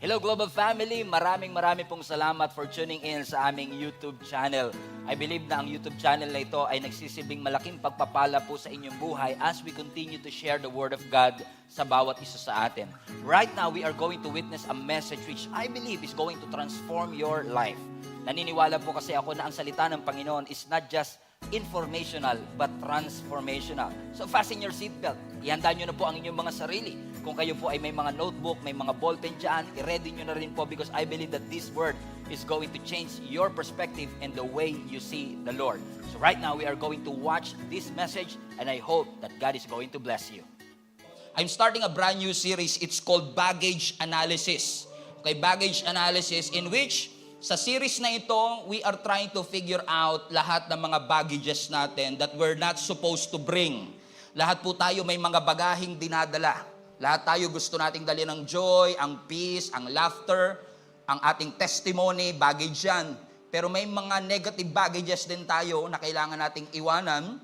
Hello Global Family, maraming pong salamat for tuning in sa aming YouTube channel. I believe na ang YouTube channel na ito ay nagsisilbing malaking pagpapala po sa inyong buhay as we continue to share the Word of God sa bawat isa sa atin. Right now, we are going to witness a message which I believe is going to transform your life. Naniniwala po kasi ako na ang salita ng Panginoon is not just informational but transformational. So fasten your seatbelt. Ihanda nyo na po ang inyong mga sarili. Kung kayo po ay may mga notebook, may mga ballpen dyan, i-ready nyo na rin po because I believe that this word is going to change your perspective and the way you see the Lord. So right now, we are going to watch this message and I hope that God is going to bless you. I'm starting a brand new series. It's called Baggage Analysis. Okay, Baggage Analysis in which sa series na ito, we are trying to figure out lahat ng mga baggages natin that we're not supposed to bring. Lahat po tayo may mga bagaheng dinadala. Lahat tayo gusto nating dali ng joy, ang peace, ang laughter, ang ating testimony, baggage yan. Pero may mga negative baggages din tayo na kailangan nating iwanan.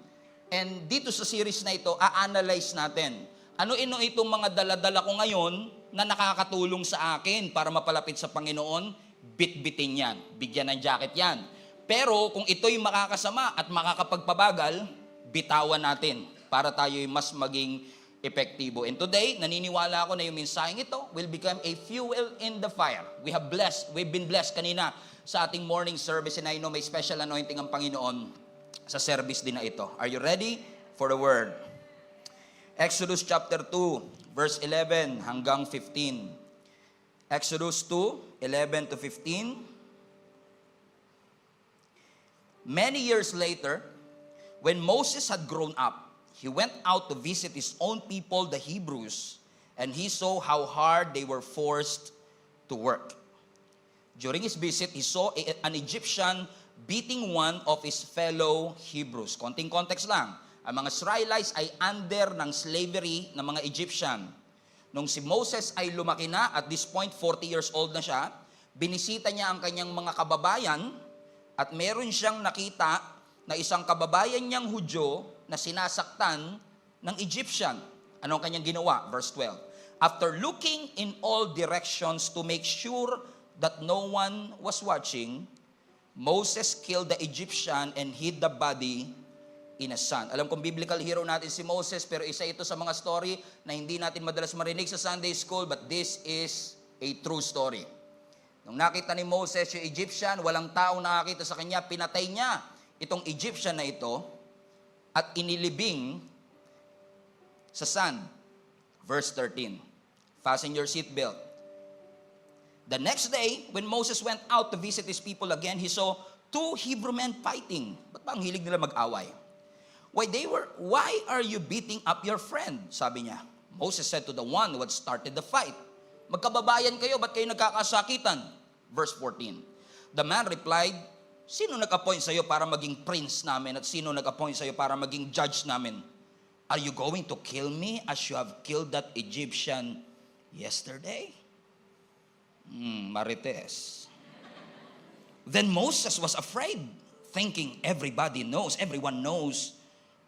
And dito sa series na ito, a-analyze natin. Ano-ino itong mga daladala ko ngayon na nakakatulong sa akin para mapalapit sa Panginoon? Bit-bitin yan. Bigyan ng jacket yan. Pero kung ito'y makakasama at makakapagpabagal, bitawan natin para tayo'y mas maging epektibo. And today, naniniwala ako na yung mensaheng ito will become a fuel in the fire. We've been blessed kanina sa ating morning service and I know may special anointing ang Panginoon sa service din na ito. Are you ready for the word? Exodus chapter 2, verse 11 hanggang 15. Exodus 2, 11 to 15. Many years later, when Moses had grown up, he went out to visit his own people, the Hebrews, and he saw how hard they were forced to work. During his visit, he saw an Egyptian beating one of his fellow Hebrews. Konting context lang. Ang mga Israelites ay under ng slavery ng mga Egyptian. Nung si Moses ay lumaki na, at this point 40 years old na siya, binisita niya ang kanyang mga kababayan at meron siyang nakita na isang kababayan niyang Hudyo na sinasaktan ng Egyptian. Ano ang kanyang ginawa? Verse 12. After looking in all directions to make sure that no one was watching, Moses killed the Egyptian and hid the body in a sand. Alam kong biblical hero natin si Moses, pero isa ito sa mga story na hindi natin madalas marinig sa Sunday school, but this is a true story. Nung nakita ni Moses yung Egyptian, walang taong nakakita sa kanya, pinatay niya itong Egyptian na ito at inilibing sa sand. Verse 13. Fasten your seatbelt. The next day, when Moses went out to visit his people again, he saw two Hebrew men fighting. Ba't ba ang hilig nila mag-away? Why are you beating up your friend? Sabi niya. Moses said to the one who had started the fight, magkababayan kayo, ba't kayo nagkakasakitan? Verse 14. The man replied, sino nag-appoint sa'yo para maging prince namin at sino nag-appoint sa'yo para maging judge namin? Are you going to kill me as you have killed that Egyptian yesterday? Marites. Then Moses was afraid, thinking everyone knows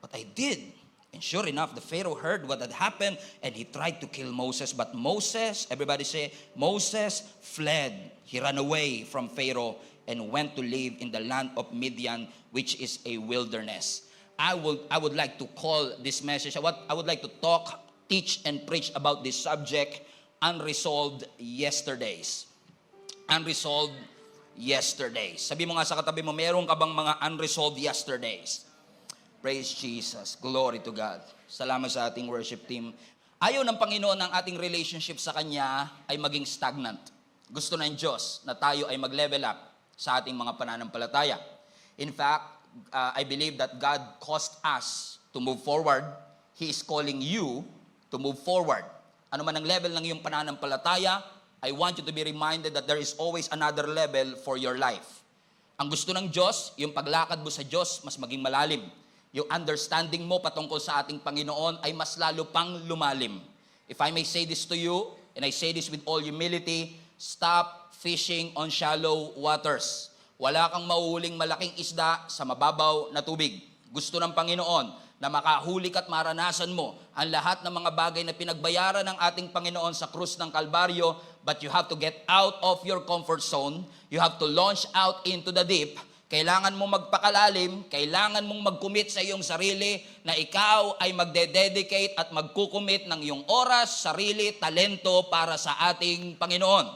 what I did. And sure enough, the Pharaoh heard what had happened and he tried to kill Moses. But Moses, everybody say, Moses fled. He ran away from Pharaoh and went to live in the land of Midian, which is a wilderness. I would like to call this message, I would like to talk, teach, and preach about this subject, unresolved yesterdays. Unresolved yesterdays. Sabi mo nga sa katabi mo, meron ka bang mga unresolved yesterdays? Praise Jesus. Glory to God. Salamat sa ating worship team. Ayaw ng Panginoon ang ating relationship sa Kanya ay maging stagnant. Gusto ng Diyos na tayo ay mag-level up sa ating mga pananampalataya. In fact, I believe that God caused us to move forward. He is calling you to move forward. Ano man ang level ng iyong pananampalataya, I want you to be reminded that there is always another level for your life. Ang gusto ng Diyos, yung paglakad mo sa Diyos, mas maging malalim. Yung understanding mo patungkol sa ating Panginoon ay mas lalo pang lumalim. If I may say this to you, and I say this with all humility, stop fishing on shallow waters. Wala kang mahuhuling malaking isda sa mababaw na tubig. Gusto ng Panginoon na makahuli at maranasan mo ang lahat ng mga bagay na pinagbayaran ng ating Panginoon sa krus ng Kalbaryo but you have to get out of your comfort zone. You have to launch out into the deep. Kailangan mong magpakalalim, kailangan mong mag-commit sa iyong sarili na ikaw ay magde-dedicate at magkukumit ng iyong oras, sarili, talento para sa ating Panginoon.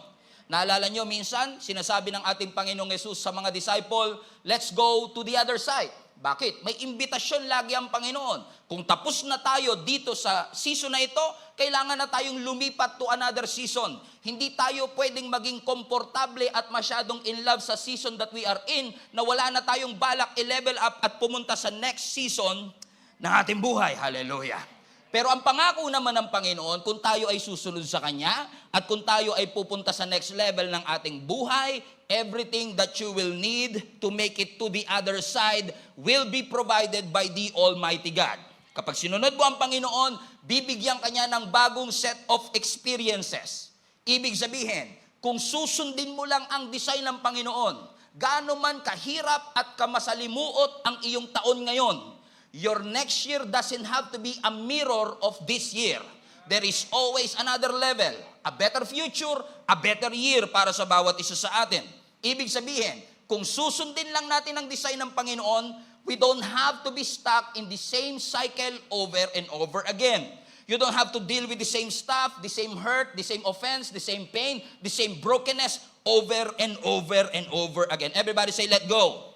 Naalala nyo, minsan, sinasabi ng ating Panginoong Yesus sa mga disciple, let's go to the other side. Bakit? May imbitasyon lagi ang Panginoon. Kung tapos na tayo dito sa season na ito, kailangan na tayong lumipat to another season. Hindi tayo pwedeng maging komportable at masyadong in love sa season that we are in na wala na tayong balak i-level up at pumunta sa next season ng ating buhay. Hallelujah. Pero ang pangako naman ng Panginoon, kung tayo ay susunod sa Kanya at kung tayo ay pupunta sa next level ng ating buhay, everything that you will need to make it to the other side will be provided by the Almighty God. Kapag sinunod mo ang Panginoon, bibigyan Kanya ng bagong set of experiences. Ibig sabihin, kung susundin mo lang ang design ng Panginoon, gaano man kahirap at kamasalimuot ang iyong taon ngayon, your next year doesn't have to be a mirror of this year. There is always another level, a better future, a better year para sa bawat isa sa atin. Ibig sabihin, kung susundin lang natin ang design ng Panginoon, we don't have to be stuck in the same cycle over and over again. You don't have to deal with the same stuff, the same hurt, the same offense, the same pain, the same brokenness over and over and over again. Everybody say, let go.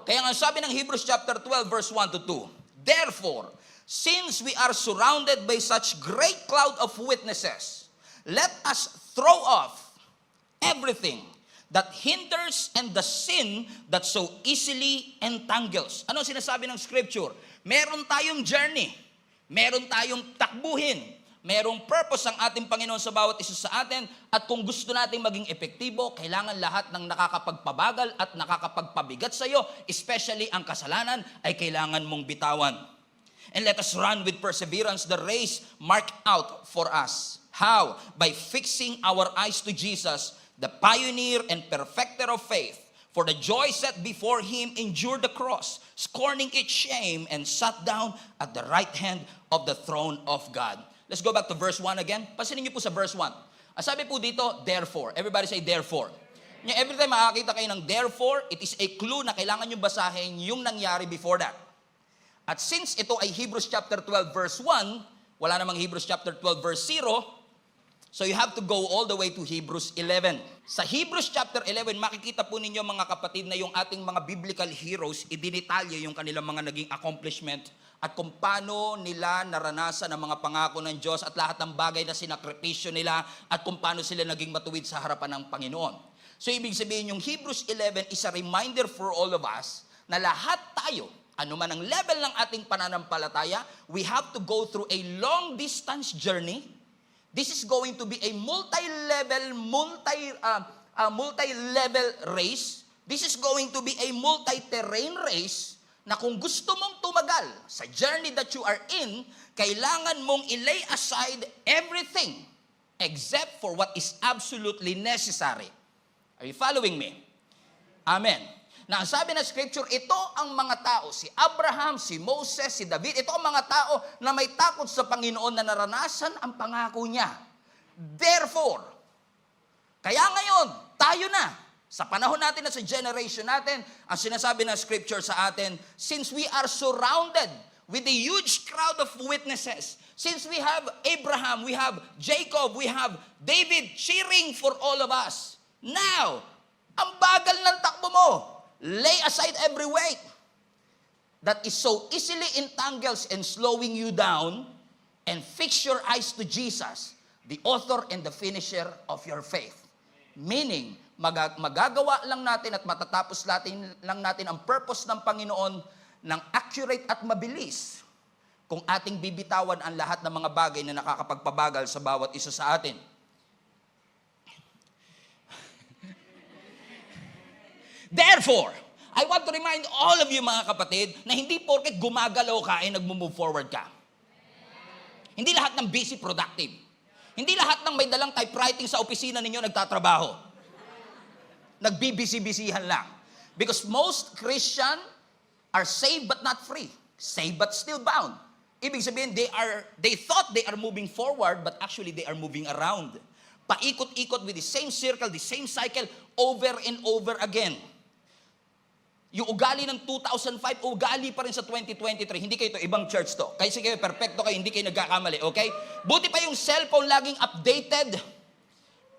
Kaya nga sabi ng Hebrews chapter 12 verse 1 to 2, therefore, since we are surrounded by such great cloud of witnesses, let us throw off everything that hinders and the sin that so easily entangles. Ano sinasabi ng scripture? Meron tayong journey, meron tayong takbuhin, merong purpose ang ating Panginoon sa bawat isa sa atin, at kung gusto nating maging epektibo, kailangan lahat ng nakakapagpabagal at nakakapagpabigat sa iyo, especially ang kasalanan, ay kailangan mong bitawan. And let us run with perseverance the race marked out for us. How? By fixing our eyes to Jesus, the pioneer and perfecter of faith. For the joy set before him endured the cross, scorning its shame, and sat down at the right hand of the throne of God. Let's go back to verse 1 again. Pansinin niyo po sa verse 1. Ang sabi po dito, therefore. Everybody say, therefore. Every time makakita kayo ng therefore, it is a clue na kailangan nyo basahin yung nangyari before that. At since ito ay Hebrews chapter 12 verse 1, wala namang Hebrews chapter 12 verse 0, so you have to go all the way to Hebrews 11. Sa Hebrews chapter 11, makikita po ninyo mga kapatid na yung ating mga biblical heroes, idinitalye yung kanilang mga naging accomplishment at kung paano nila naranasan ang mga pangako ng Diyos at lahat ng bagay na sinakripisyo nila at kung paano sila naging matuwid sa harapan ng Panginoon. So ibig sabihin yung Hebrews 11 is a reminder for all of us na lahat tayo, ano man ang level ng ating pananampalataya, we have to go through a long distance journey. This is going to be a multi-level race. This is going to be a multi-terrain race na kung gusto mong tumagal sa journey that you are in, kailangan mong ilay aside everything except for what is absolutely necessary. Are you following me? Amen. Na ang sabi ng scripture, ito ang mga tao, si Abraham, si Moses, si David, ito ang mga tao na may takot sa Panginoon na naranasan ang pangako niya. Therefore, kaya ngayon, tayo na. Sa panahon natin at sa generation natin, ang sinasabi ng scripture sa atin, since we are surrounded with a huge crowd of witnesses, since we have Abraham, we have Jacob, we have David cheering for all of us, now, ang bagal ng takbo mo, lay aside every weight that is so easily entangles and slowing you down, and fix your eyes to Jesus, the author and the finisher of your faith. Meaning, magagawa lang natin at matatapos lang natin ang purpose ng Panginoon ng accurate at mabilis kung ating bibitawan ang lahat ng mga bagay na nakakapagpabagal sa bawat isa sa atin. Therefore, I want to remind all of you mga kapatid na hindi porket gumagalaw ka ay nag-move forward ka. Hindi lahat ng busy productive. Hindi lahat ng may dalang typewriting sa opisina ninyo nagtatrabaho. Nagbibisi-bisihan lang. Because most Christian are saved but not free. Saved but still bound. Ibig sabihin, they thought they are moving forward but actually they are moving around. paikot-ikot with the same circle, the same cycle, over and over again. Yung ugali ng 2005, ugali pa rin sa 2023. Hindi kayo to, ibang church to. Kasi kayo, perfecto kayo, hindi kayo nagkakamali, okay? Buti pa yung cellphone laging updated.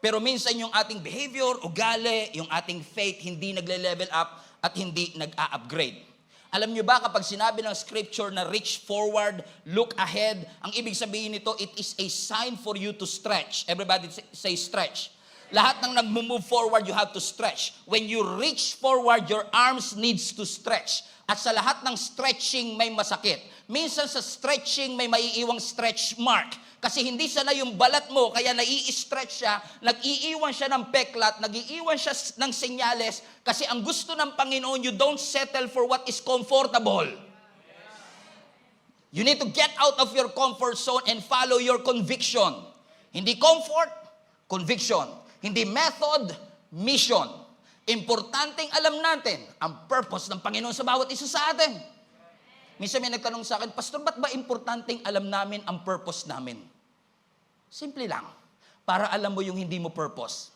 Pero minsan yung ating behavior, ugali, yung ating faith, hindi nagle-level up at hindi nag-a-upgrade. Alam nyo ba kapag sinabi ng scripture na reach forward, look ahead, ang ibig sabihin nito, it is a sign for you to stretch. Everybody say stretch. Lahat ng nag-move forward, you have to stretch. When you reach forward, your arms needs to stretch. At sa lahat ng stretching, may masakit. Minsan sa stretching, may maiiwang stretch mark. Kasi hindi sana yung balat mo, kaya nai-stretch siya, nag-iiwan siya ng peklat, nag-iiwan siya ng senyales, kasi ang gusto ng Panginoon, you don't settle for what is comfortable. You need to get out of your comfort zone and follow your conviction. Hindi comfort, conviction. Hindi method, mission. Importanteng alam natin ang purpose ng Panginoon sa bawat isa sa atin. Minsan may nagtanong sa akin, Pastor, ba't ba importanteng alam namin ang purpose namin? Simple lang. Para alam mo yung hindi mo purpose.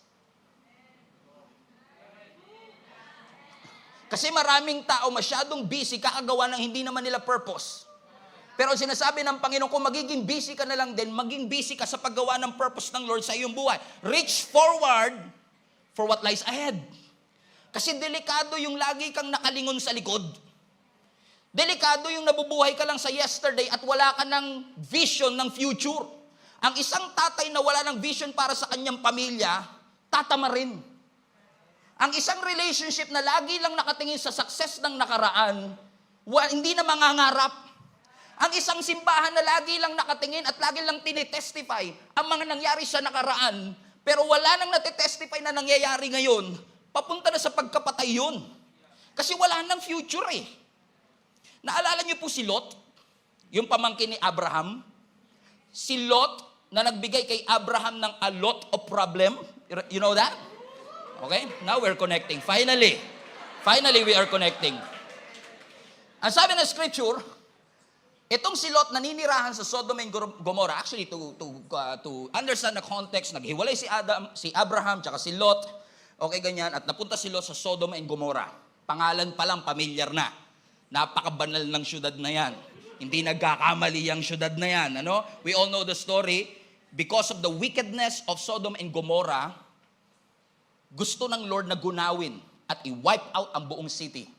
Kasi maraming tao masyadong busy kakagawa ng hindi naman nila purpose. Pero sinasabi ng Panginoon, kung magiging busy ka na lang din, maging busy ka sa paggawa ng purpose ng Lord sa iyong buhay. Reach forward for what lies ahead. Kasi delikado yung lagi kang nakalingon sa likod. Delikado yung nabubuhay ka lang sa yesterday at wala ka ng vision ng future. Ang isang tatay na wala ng vision para sa kanyang pamilya, tatama rin. Ang isang relationship na lagi lang nakatingin sa success ng nakaraan, hindi na mangangarap. Ang isang simbahan na lagi lang nakatingin at lagi lang tinitestify ang mga nangyari sa nakaraan, pero wala nang natitestify na nangyayari ngayon, papunta na sa pagkapatay yun. Kasi wala nang future eh. Naalala niyo po si Lot, yung pamangkin ni Abraham? Si Lot na nagbigay kay Abraham ng a lot of problem. You know that? Okay? Now we're connecting. Finally we are connecting. Ang sabi ng scripture, itong si Lot naninirahan sa Sodom and Gomorrah. Actually, to understand the context, naghiwalay si Abraham, tsaka si Lot. Okay, ganyan. At napunta si Lot sa Sodom and Gomorrah. Pangalan pa lang, pamilyar na. Napakabanal ng syudad na yan. Hindi nagkakamali ang syudad na yan. Ano? We all know the story. Because of the wickedness of Sodom and Gomorrah, gusto ng Lord na gunawin at i-wipe out ang buong city.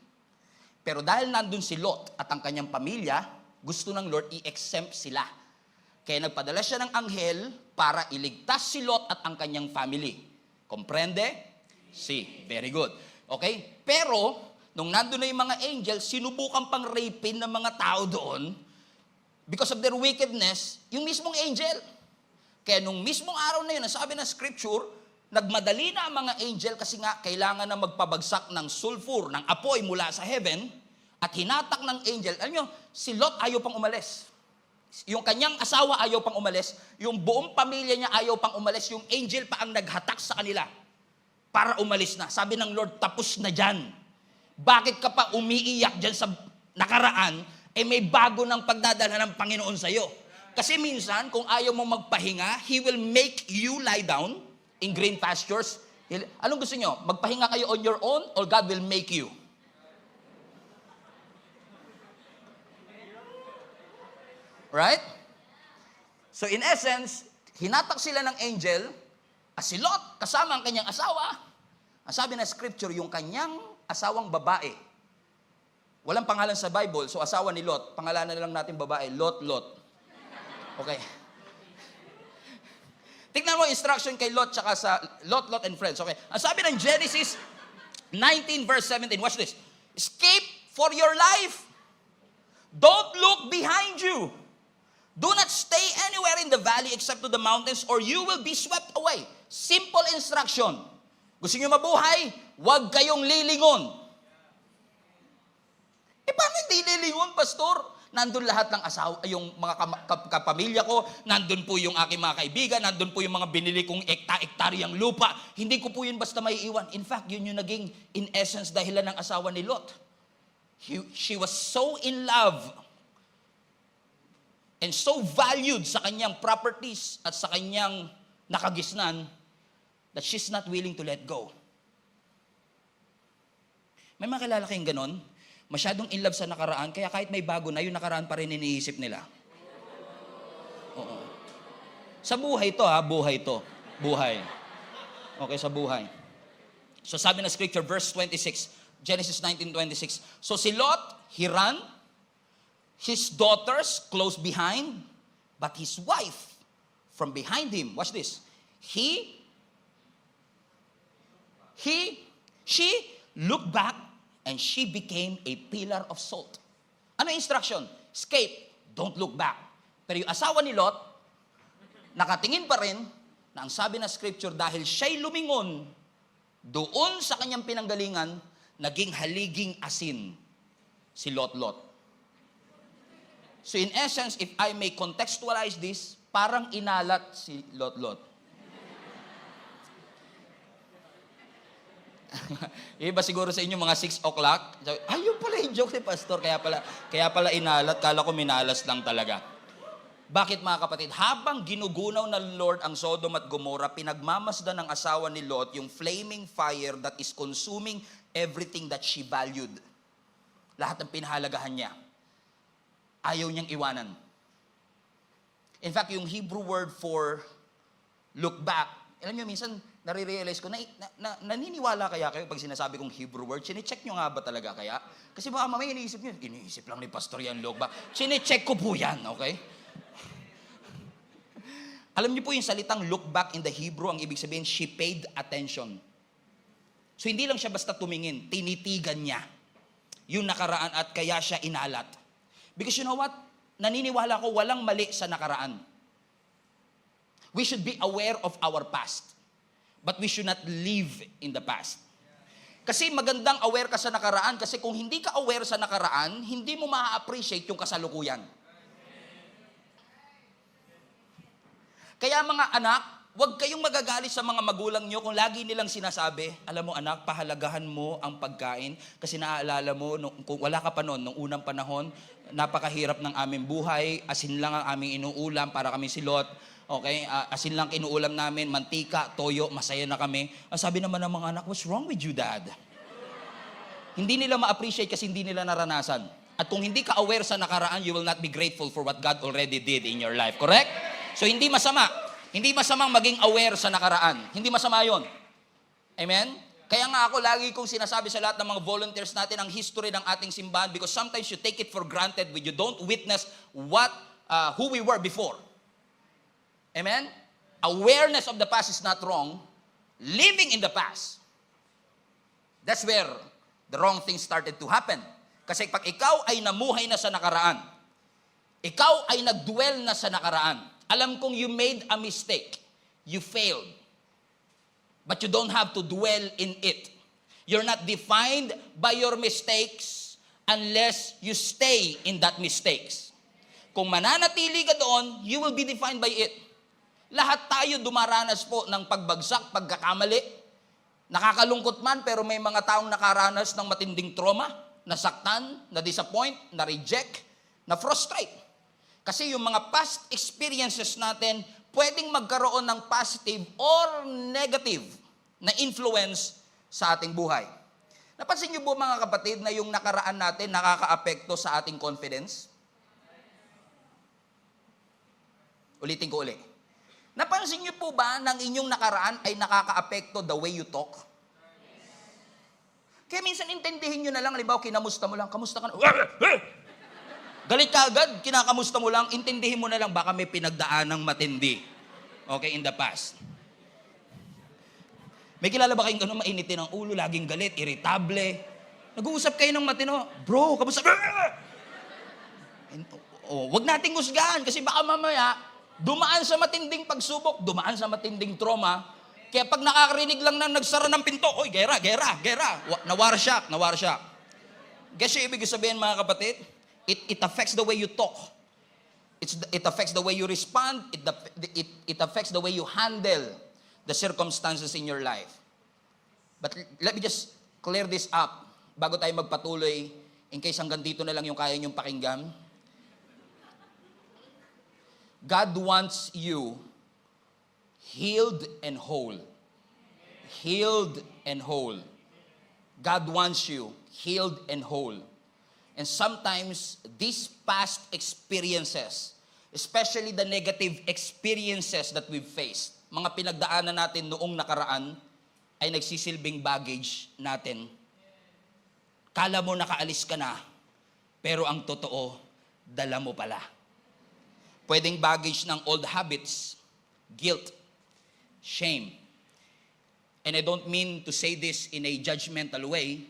Pero dahil nandun si Lot at ang kanyang pamilya, gusto ng Lord i-exempt sila. Kaya nagpadala siya ng anghel para iligtas si Lot at ang kanyang family. Comprende? Si, very good. Okay? Pero, nung nandun na yung mga angels, sinubukan pang rapin ng mga tao doon because of their wickedness, yung mismong angel. Kaya nung mismong araw na yun, nasabi ng scripture, nagmadali na ang mga angel kasi nga kailangan na magpabagsak ng sulfur, ng apoy mula sa heaven, at hinatak ng angel. Alam nyo, si Lot ayaw pang umalis. Yung kanyang asawa ayaw pang umalis. Yung buong pamilya niya ayaw pang umalis. Yung angel pa ang naghatak sa kanila para umalis na. Sabi ng Lord, tapos na dyan. Bakit ka pa umiiyak dyan sa nakaraan, may bago ng pagdadala ng Panginoon sa'yo. Kasi minsan, kung ayaw mo magpahinga, He will make you lie down in green pastures. Anong gusto nyo? Magpahinga kayo on your own or God will make you? Right? So in essence, hinatak sila ng angel, si Lot, kasama ang kanyang asawa. Ang sabi na scripture, yung kanyang asawang babae. Walang pangalan sa Bible, so asawa ni Lot, pangalanan na lang natin babae, Lot. Okay. Tignan mo instruction kay Lot tsaka sa Lot and friends. Okay. Ang sabi ng Genesis 19 verse 17, watch this. Escape for your life. Don't look behind you. Do not stay anywhere in the valley except to the mountains or you will be swept away. Simple instruction. Gusto niyo mabuhay? Huwag kayong lilingon. Paano hindi lilingon, Pastor? Nandun lahat ng asawa, yung mga kapamilya ko, nandun po yung aking mga kaibigan, nandun po yung mga binili kong ektaryang lupa. Hindi ko po yun basta may iwan. In fact, yun yung naging, in essence, dahilan ng asawa ni Lot. She was so in love and so valued sa kanyang properties at sa kanyang nakagisnan, that she's not willing to let go. May mga kilala kayong ganon? Masyadong in love sa nakaraan, kaya kahit may bago na, yung nakaraan pa rin iniisip nila. Oo. Sa buhay to ha, buhay to. Buhay. Okay, sa buhay. So sabi na scripture, verse 26, Genesis 19:26. So si Lot, he ran, his daughters close behind, but his wife from behind him, watch this, she looked back and she became a pillar of salt. Ano yung instruction? Escape, don't look back. Pero yung asawa ni Lot, nakatingin pa rin na ang sabi na scripture, dahil siya'y lumingon doon sa kanyang pinanggalingan, naging haliging asin si Lot. So in essence, if I may contextualize this, parang inalat si Lot. Iba siguro sa inyo mga 6 o'clock. Ayun pala yung joke ni Pastor. Kaya pala inalat. Kala ko minalas lang talaga. Bakit mga kapatid? Habang ginugunaw ng Lord ang Sodom at Gomorrah, pinagmamasdan ng asawa ni Lot yung flaming fire that is consuming everything that she valued. Lahat ng pinahalagahan niya. Ayaw niyang iwanan. In fact, yung Hebrew word for look back, alam niyo, minsan nare-realize ko, naniniwala kaya kayo pag sinasabi kong Hebrew word, chinecheck nyo nga ba talaga kaya? Kasi baka mamaya iniisip nyo, iniisip lang ni Pastor yan, look back. Chinecheck ko po yan, okay? Alam niyo po yung salitang look back in the Hebrew, ang ibig sabihin, she paid attention. So hindi lang siya basta tumingin, tinitigan niya yung nakaraan at kaya siya inalat. Because you know what? Naniniwala ko walang mali sa nakaraan. We should be aware of our past. But we should not live in the past. Kasi magandang aware ka sa nakaraan kasi kung hindi ka aware sa nakaraan, hindi mo ma-appreciate yung kasalukuyan. Kaya mga anak, huwag kayong magagalit sa mga magulang nyo kung lagi nilang sinasabi, alam mo anak, pahalagahan mo ang pagkain kasi naaalala mo, kung wala ka pa noon, nung unang panahon, napakahirap ng aming buhay, asin lang ang aming inuulam para kami si Lot. Okay, asin lang kinuulam namin, mantika, toyo, masaya na kami. Sabi naman ng mga anak, what's wrong with you, Dad? Hindi nila ma-appreciate kasi hindi nila naranasan. At kung hindi ka aware sa nakaraan, you will not be grateful for what God already did in your life. Correct? So hindi masama. Hindi masamang maging aware sa nakaraan. Hindi masama yon. Amen? Kaya nga ako lagi kong sinasabi sa lahat ng mga volunteers natin ang history ng ating simbahan because sometimes you take it for granted when you don't witness who we were before. Amen? Awareness of the past is not wrong. Living in the past, that's where the wrong things started to happen. Kasi pag ikaw ay namuhay na sa nakaraan, ikaw ay nagdwell na sa nakaraan, alam kong you made a mistake, you failed, but you don't have to dwell in it. You're not defined by your mistakes unless you stay in that mistakes. Kung mananatili ka doon, you will be defined by it. Lahat tayo dumaranas po ng pagbagsak, pagkakamali. Nakakalungkot man, pero may mga taong nakaranas ng matinding trauma, nasaktan, na-disappoint, na-reject, na-frustrate. Kasi yung mga past experiences natin, pwedeng magkaroon ng positive or negative na influence sa ating buhay. Napansin niyo po mga kapatid na yung nakaraan natin nakaka-apekto sa ating confidence? Ulitin ko ulit. Napansin niyo po ba ng inyong nakaraan ay nakaka-apekto the way you talk? Kaya minsan intindihin nyo na lang, halimbawa, kinamusta mo lang, kamusta ka na? Galit ka agad, kinakamusta mo lang, intindihin mo na lang, baka may pinagdaanang matindi. Okay, in the past. May kilala ba kayong gano'n, mainitin ang ulo, laging galit, irritable? Nag-uusap kayo ng matino, bro, kamusta? Wag nating husgahan, kasi baka mamaya, dumaan sa matinding pagsubok, dumaan sa matinding trauma, kaya pag nakakarinig lang na nagsara ng pinto, oy, gera. Nawar shock. Guess yung ibig sabihin mga kapatid? It affects the way you talk. It affects the way you respond. It affects the way you handle the circumstances in your life. But let me just clear this up bago tayo magpatuloy in case hanggang dito na lang yung kaya niyong pakinggan. God wants you healed and whole. healed and whole. God wants you healed and whole. And sometimes these past experiences, especially the negative experiences that we've faced, mga pinagdaanan natin noong nakaraan, ay nagsisilbing baggage natin. Kala mo nakaalis ka na, pero ang totoo, dala mo pala. Pwedeng baggage ng old habits, guilt, shame. And I don't mean to say this in a judgmental way,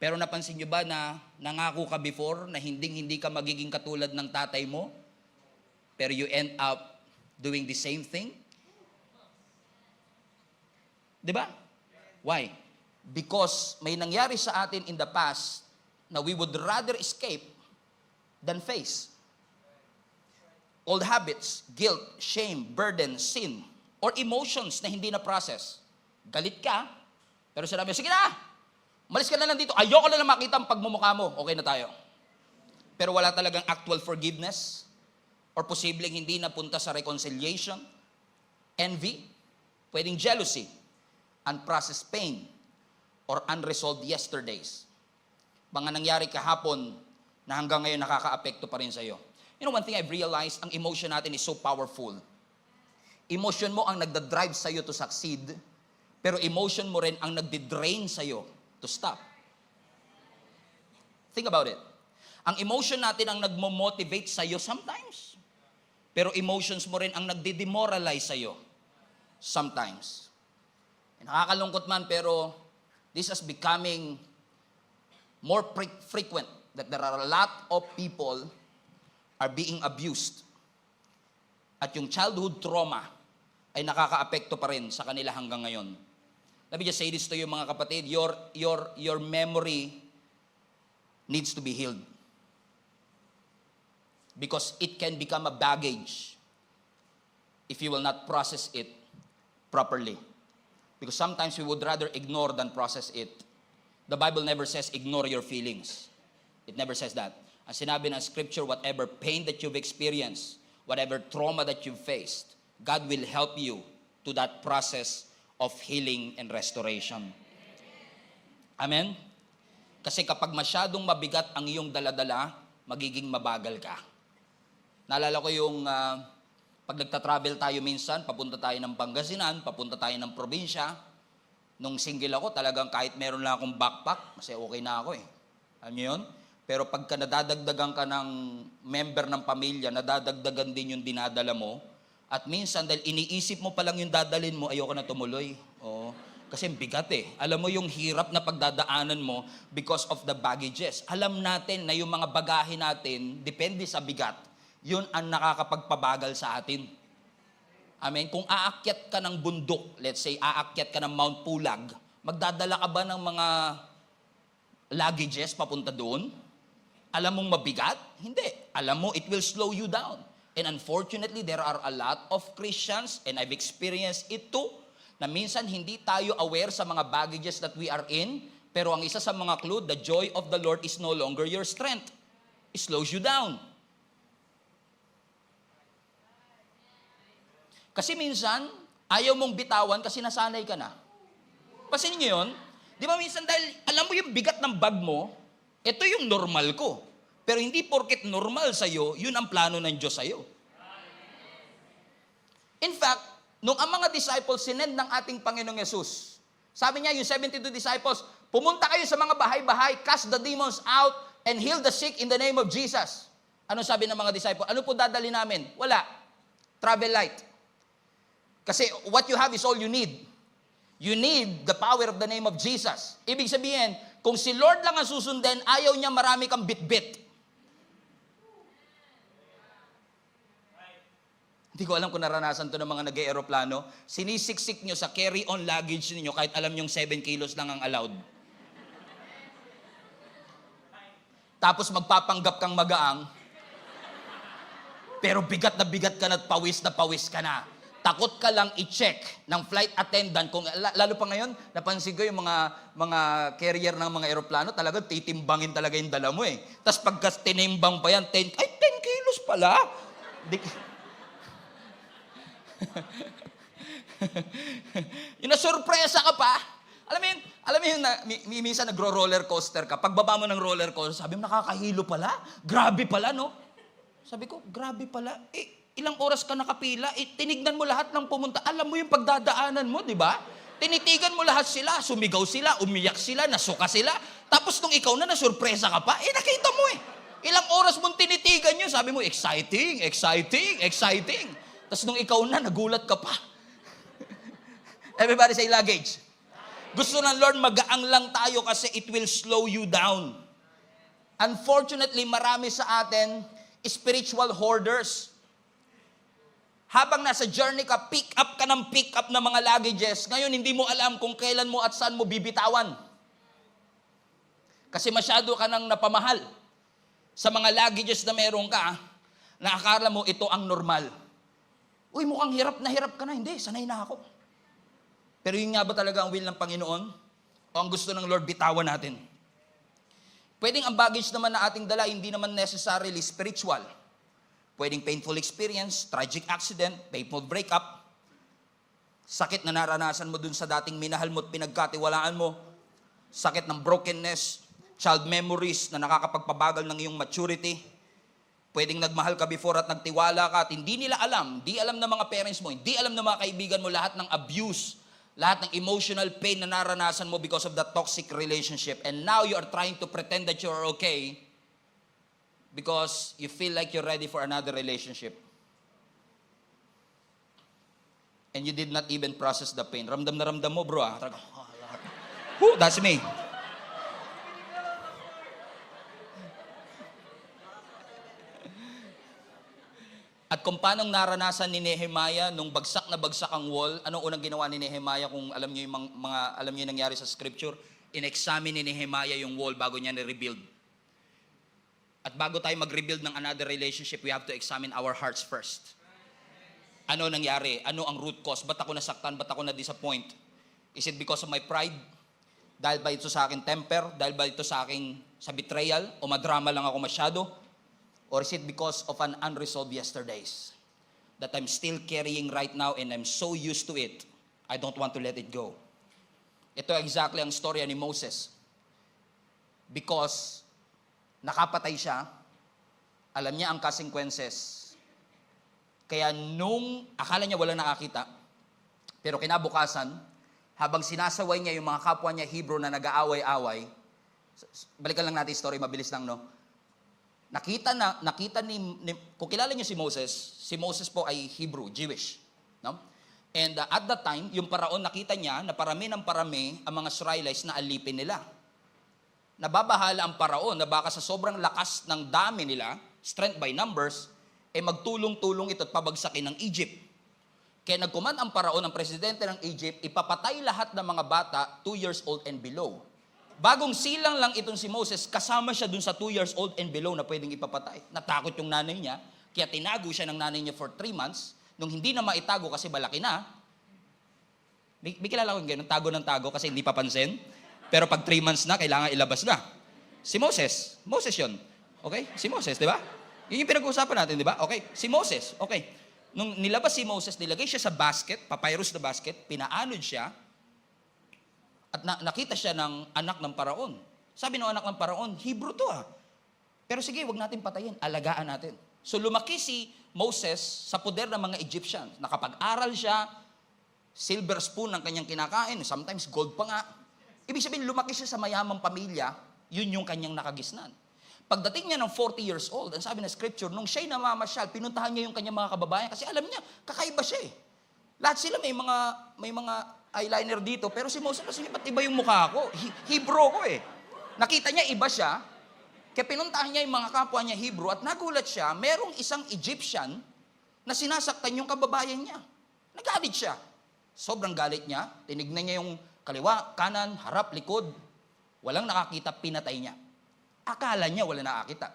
pero napansin nyo ba na nangako ka before na hindi ka magiging katulad ng tatay mo, pero you end up doing the same thing? Diba? Why? Because may nangyari sa atin in the past na we would rather escape than face. Old habits, guilt, shame, burden, sin, or emotions na hindi na process. Galit ka, pero sinabi, sige na, malis ka na lang dito, ayoko na lang makita ang pagmumukha mo, okay na tayo. Pero wala talagang actual forgiveness, or posibleng hindi napunta sa reconciliation, envy, pwedeng jealousy, unprocessed pain, or unresolved yesterdays. Mga nangyari kahapon na hanggang ngayon nakaka-apekto pa rin sa'yo. You know, one thing I've realized, ang emotion natin is so powerful. Emotion mo ang nagda-drive sa'yo to succeed, pero emotion mo rin ang nagdi-drain sa'yo to stop. Think about it. Ang emotion natin ang nagmo-motivate sa'yo sometimes, pero emotions mo rin ang nagdi-demoralize sa'yo sometimes. Nakakalungkot man, pero this is becoming more frequent that there are a lot of people are being abused. At yung childhood trauma ay nakaka-apekto pa rin sa kanila hanggang ngayon. Let me just say this to you mga kapatid, your memory needs to be healed. Because it can become a baggage if you will not process it properly. Because sometimes we would rather ignore than process it. The Bible never says ignore your feelings. It never says that. Ang sinabi ng scripture, whatever pain that you've experienced, whatever trauma that you've faced, God will help you to that process of healing and restoration. Amen? Kasi kapag masyadong mabigat ang iyong daladala, magiging mabagal ka. Naalala ko yung pag nagta-travel tayo minsan, papunta tayo ng Pangasinan, papunta tayo ng probinsya. Nung single ako, talagang kahit meron lang akong backpack, kasi okay na ako eh. Alam niyo yun? Pero pagka nadadagdagan ka ng member ng pamilya, nadadagdagan din yung dinadala mo. At minsan, dahil iniisip mo pa lang yung dadalin mo, ayoko na tumuloy. Oo. Kasi bigat eh. Alam mo yung hirap na pagdadaanan mo because of the baggages. Alam natin na yung mga bagahe natin, depende sa bigat, yun ang nakakapagpabagal sa atin. Amen? Kung aakyat ka ng bundok, let's say, aakyat ka ng Mount Pulag, magdadala ka ba ng mga luggages papunta doon? Alam mong mabigat? Hindi. Alam mo, it will slow you down. And unfortunately, there are a lot of Christians, and I've experienced it too, na minsan hindi tayo aware sa mga baggages that we are in, pero ang isa sa mga clue, the joy of the Lord is no longer your strength. It slows you down. Kasi minsan, ayaw mong bitawan kasi nasanay ka na. Pasin niyo yun? Di ba minsan dahil alam mo yung bigat ng bag mo, ito yung normal ko. Pero hindi porket normal sa'yo, yun ang plano ng Diyos sa'yo. In fact, nung ang mga disciples sinend ng ating Panginoong Yesus, sabi niya, yung 72 disciples, pumunta kayo sa mga bahay-bahay, cast the demons out, and heal the sick in the name of Jesus. Ano sabi ng mga disciples? Ano po dadali namin? Wala. Travel light. Kasi what you have is all you need. You need the power of the name of Jesus. Ibig sabihin, kung si Lord lang ang susundin, ayaw niya marami kang bit-bit. Hindi ko alam kung naranasan to ng mga nag-aeroplano. Sinisiksik nyo sa carry-on luggage ninyo kahit alam nyong 7 kilos lang ang allowed. Tapos magpapanggap kang magaang, pero bigat ka na at pawis ka na. Takot ka lang i-check ng flight attendant kung lalo pa ngayon napansin ko yung mga carrier ng mga eroplano talaga titimbangin talaga yung dala mo eh. Tapos pagka tinimbang pa yan 10 kilos pala. Yung nasurpresa ka pa. Alam mo yun na, minsan nagro-roller coaster ka. Pagbaba mo ng roller coaster, sabi mo, nakakahilo pala. Grabe pala, no? Sabi ko, grabe pala. Ilang oras ka nakapila, tinignan mo lahat ng pumunta. Alam mo yung pagdadaanan mo, di ba? Tinitigan mo lahat sila, sumigaw sila, umiyak sila, nasuka sila. Tapos nung ikaw na nasurpresa ka pa, nakita mo eh. Ilang oras mong tinitigan yun, sabi mo, exciting, exciting, exciting. Tapos nung ikaw na, nagulat ka pa. Everybody say luggage. Gusto ng Lord, magaang lang tayo kasi it will slow you down. Unfortunately, marami sa atin, spiritual hoarders. Habang nasa journey ka, pick up ng mga luggages. Ngayon, hindi mo alam kung kailan mo at saan mo bibitawan. Kasi masyado ka nang napamahal sa mga luggages na meron ka, na akala mo ito ang normal. Uy, mukhang hirap ka na. Hindi, sanay na ako. Pero yun nga ba talaga ang will ng Panginoon? O ang gusto ng Lord, bitawan natin? Pwedeng ang baggage naman na ating dala, hindi naman necessarily spiritual. Pwedeng painful experience, tragic accident, painful breakup, sakit na naranasan mo dun sa dating minahal mo at pinagkatiwalaan mo, sakit ng brokenness, child memories na nakakapagpabagal ng iyong maturity. Pwedeng nagmahal ka before at nagtiwala ka at hindi nila alam, di alam ng mga parents mo, hindi alam ng mga kaibigan mo lahat ng abuse, lahat ng emotional pain na naranasan mo because of that toxic relationship. And now you are trying to pretend that you're okay because you feel like you're ready for another relationship. And you did not even process the pain. Ramdam na ramdam mo, bro. That's me. At kung paano naranasan ni Nehemiah nung bagsak na bagsak ang wall, anong unang ginawa ni Nehemiah kung alam niyo yung alam niyo yung nangyari sa scripture? In-examine ni Nehemiah yung wall bago niya ni-rebuild. At bago tayo mag-rebuild ng another relationship, we have to examine our hearts first. Ano nangyari? Ano ang root cause? Ba't ako nasaktan? Ba't ako na-disappoint? Is it because of my pride? Dahil ba ito sa aking temper? Dahil ba ito sa aking sa betrayal? O madrama lang ako masyado? Or is it because of an unresolved yesterdays that I'm still carrying right now and I'm so used to it, I don't want to let it go? Ito exactly ang storya ni Moses. Because nakapatay siya, alam niya ang consequences. Kaya nung akala niya wala nakakita, pero kinabukasan, habang sinasaway niya yung mga kapwa niya Hebrew na nag-aaway-away, balikan lang natin yung story, mabilis lang, no? Nakita ni, kung kilala niyo si Moses po ay Hebrew, Jewish. No? And at that time, yung paraon nakita niya na parami ng parami ang mga Israelites na alipin nila. Nababahala ang paraon na baka sa sobrang lakas ng dami nila, strength by numbers, magtulong-tulong ito at pabagsakin ng Egypt. Kaya nagkuman ang paraon, ang presidente ng Egypt, ipapatay lahat ng mga bata 2 years old and below. Bagong silang lang itong si Moses, kasama siya dun sa 2 years old and below na pwedeng ipapatay. Natakot yung nanay niya, kaya tinago siya ng nanay niya for 3 months. Nung hindi na maitago kasi malaki na, may kilala ko ganun, tago ng tago kasi hindi papansin. Pero pag 3 months na, kailangan ilabas na. Si Moses yun. Okay? Si Moses, di ba? Yun yung pinag-uusapan natin, di ba? Okay, si Moses, okay. Nung nilabas si Moses, nilagay siya sa basket, papyrus na basket, pinaanod siya, at nakita siya ng anak ng paraon. Sabi ng anak ng paraon, Hebrew to ah. Pero sige, wag natin patayin, alagaan natin. So lumaki si Moses sa poder ng mga Egyptians. Nakapag-aral siya, silver spoon ang kanyang kinakain, sometimes gold pa nga. Ibig sabihin, lumaki siya sa mayamang pamilya, yun yung kanyang nakagisnan. Pagdating niya ng 40 years old, ang sabi ng scripture, nung siya'y namamasyal, pinuntahan niya yung kanyang mga kababayan kasi alam niya, kakaiba siya eh. Lahat sila may mga eyeliner dito, pero si Moses, kasi ba't iba yung mukha ko? Hebrew ko eh. Nakita niya, iba siya, kaya pinuntahan niya yung mga kapwa niya Hebrew at nagulat siya, merong isang Egyptian na sinasaktan yung kababayan niya. Nagalit siya. Sobrang galit niya, tinignan niya yung kaliwa, kanan, harap, likod. Walang nakakita, pinatay niya. Akala niya wala nakakita.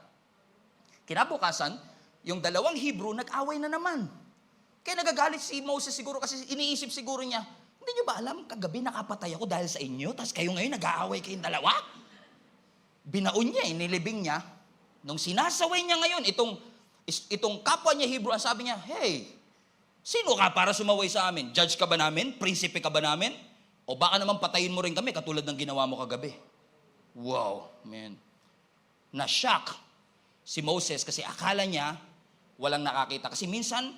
Kinabukasan, yung dalawang Hebrew nag-away na naman. Kaya nagagalit si Moses siguro kasi iniisip siguro niya, hindi niyo ba alam, kagabi nakapatay ako dahil sa inyo, tapos kayo ngayon nag-aaway kayong dalawa? Binaon niya, inilibing niya. Nung sinasaway niya ngayon, itong kapwa niya Hebrew, ang sabi niya, hey, Sino ka para sumaway sa amin? Judge ka ba namin? Prinsipe ka ba namin? O baka naman patayin mo rin kami katulad ng ginawa mo kagabi. Wow, man. Na-shock si Moses kasi akala niya walang nakakita. Kasi minsan,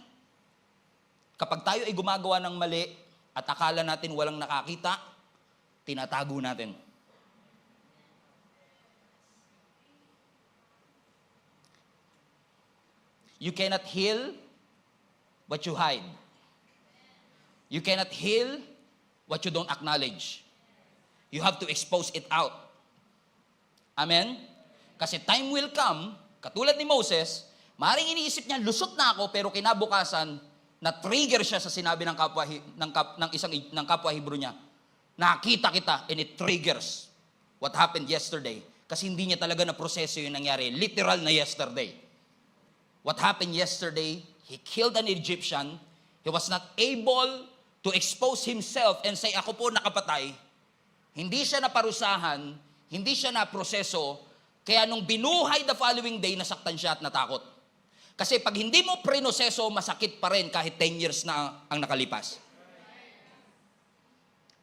kapag tayo ay gumagawa ng mali at akala natin walang nakakita, tinatago natin. You cannot heal what you hide. You cannot heal what you don't acknowledge. You have to expose it out. Amen? Kasi time will come, katulad ni Moses, maaaring iniisip niya, lusot na ako, pero kinabukasan, na-trigger siya sa sinabi ng kapwa Hebrew niya. Nakita kita, and it triggers what happened yesterday. Kasi hindi niya talaga na proseso yung nangyari. Literal na yesterday. What happened yesterday, he killed an Egyptian. He was not able to expose himself and say, ako po nakapatay. Hindi siya naparusahan, hindi siya naproseso, kaya nung binuhay the following day, nasaktan siya at natakot. Kasi pag hindi mo prinoseso, masakit pa rin kahit 10 years na ang nakalipas.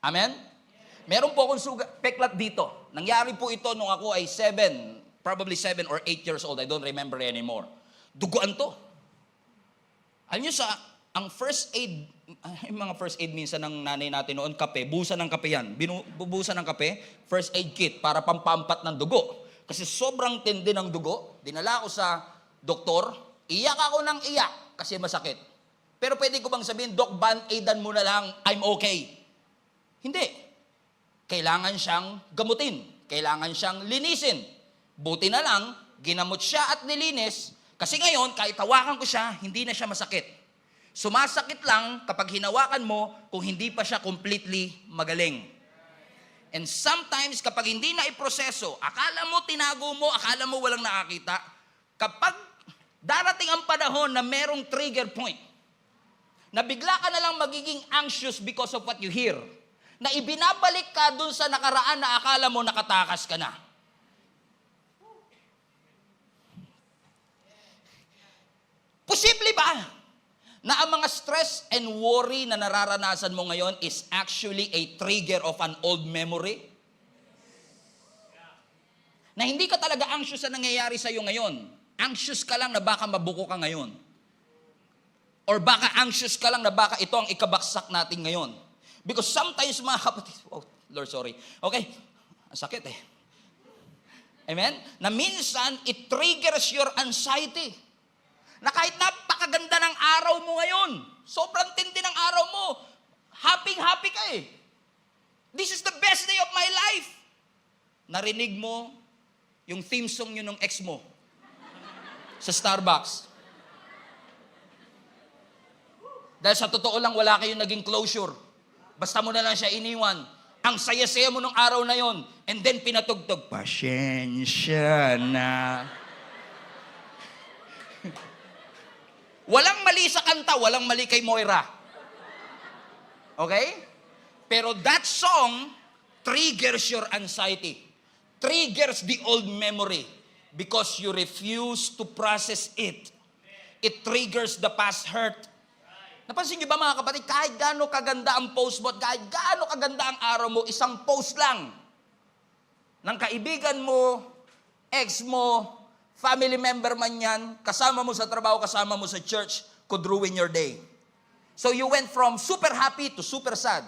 Amen? Meron po akong peklat dito. Nangyari po ito nung ako ay probably 7 or 8 years old. I don't remember anymore. Duguan to. Alam nyo ang first aid, yung mga first aid minsan ng nanay natin noon, kape, buhusan ng kape yan. Bubuhusan ng kape, first aid kit para pampampat ng dugo. Kasi sobrang tindi ng dugo, dinala ko sa doktor, iyak ako ng iyak kasi masakit. Pero pwede ko bang sabihin, Doc, band-aidan mo na lang, I'm okay. Hindi. Kailangan siyang gamutin. Kailangan siyang linisin. Buti na lang, ginamot siya at nilinis. Kasi ngayon, kahit hawakan ko siya, hindi na siya masakit. Sumasakit lang kapag hinawakan mo kung hindi pa siya completely magaling. And sometimes, kapag hindi na iproseso, akala mo tinago mo, akala mo walang nakakita, kapag darating ang panahon na merong trigger point, na bigla ka na lang magiging anxious because of what you hear, na ibinabalik ka dun sa nakaraan na akala mo nakatakas ka na. Posible ba na ang mga stress and worry na nararanasan mo ngayon is actually a trigger of an old memory? Na hindi ka talaga anxious sa nangyayari sa'yo ngayon. Anxious ka lang na baka mabuko ka ngayon. Or baka anxious ka lang na baka ito ang ikabaksak natin ngayon. Because sometimes mga kapatid, oh, Lord, sorry. Okay, ang sakit eh. Amen? Na minsan, it triggers your anxiety. Na kahit napakaganda ng araw mo ngayon, sobrang tindi ng araw mo, happy-happy ka eh. This is the best day of my life. Narinig mo yung theme song yun ng ex mo sa Starbucks. Dahil sa totoo lang, wala kayong naging closure. Basta mo na lang siya iniwan. Ang saya-saya mo nung araw na yon, and then pinatugtog, pasensya na. Walang mali sa kanta, walang mali kay Moira. Okay? Pero that song triggers your anxiety. Triggers the old memory because you refuse to process it. It triggers the past hurt. Napansin niyo ba mga kapatid, kahit gaano kaganda ang post mo, kahit gaano kaganda ang araw mo, isang post lang ng kaibigan mo, ex mo, family member man yan, kasama mo sa trabaho, kasama mo sa church, could ruin your day. So you went from super happy to super sad.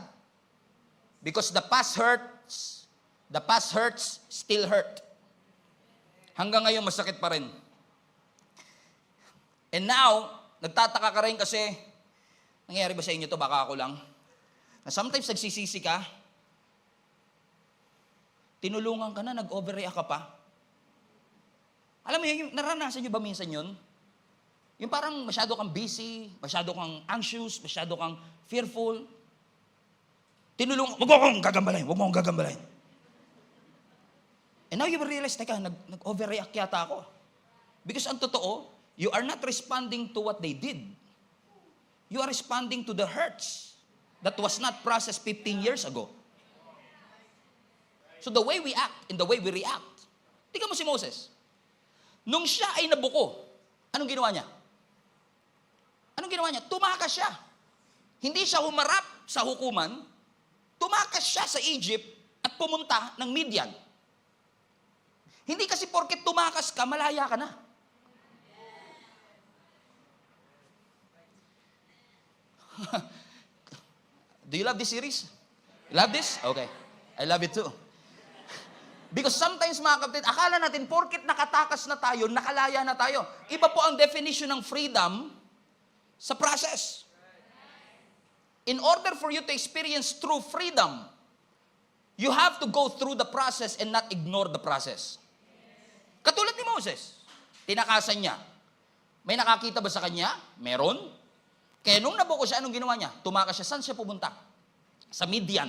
Because the past hurts still hurt. Hanggang ngayon, masakit pa rin. And now, nagtataka ka rin kasi, nangyayari ba sa inyo to? Baka ako lang. Na sometimes nagsisisi ka, tinulungan ka na, nag-overreact ka pa. Alam mo yun, naranasan nyo ba minsan yun? Yung parang masyado kang busy, masyado kang anxious, masyado kang fearful. Tinulungan, wag mo akong gagambalain. And now you will realize, teka, nag-overreact yata ako. Because ang totoo, you are not responding to what they did. You are responding to the hurts that was not processed 15 years ago. So the way we act and the way we react. Tingnan mo si Moses. Nung siya ay nabuko, anong ginawa niya? Tumakas siya. Hindi siya humarap sa hukuman, tumakas siya sa Egypt at pumunta ng Midian. Hindi kasi porket tumakas ka, malaya ka na. Do you love this series? You love this? Okay. I love it too. Because sometimes mga kapatid, akala natin porket nakatakas na tayo, nakalaya na tayo. Iba po ang definition ng freedom sa process. In order for you to experience true freedom, you have to go through the process and not ignore the process. Katulad ni Moses, tinakasan niya. May nakakita ba sa kanya? Meron. Kaya nung nabuko siya, anong ginawa niya? Tumakas siya. Saan siya pumunta? Sa Midian.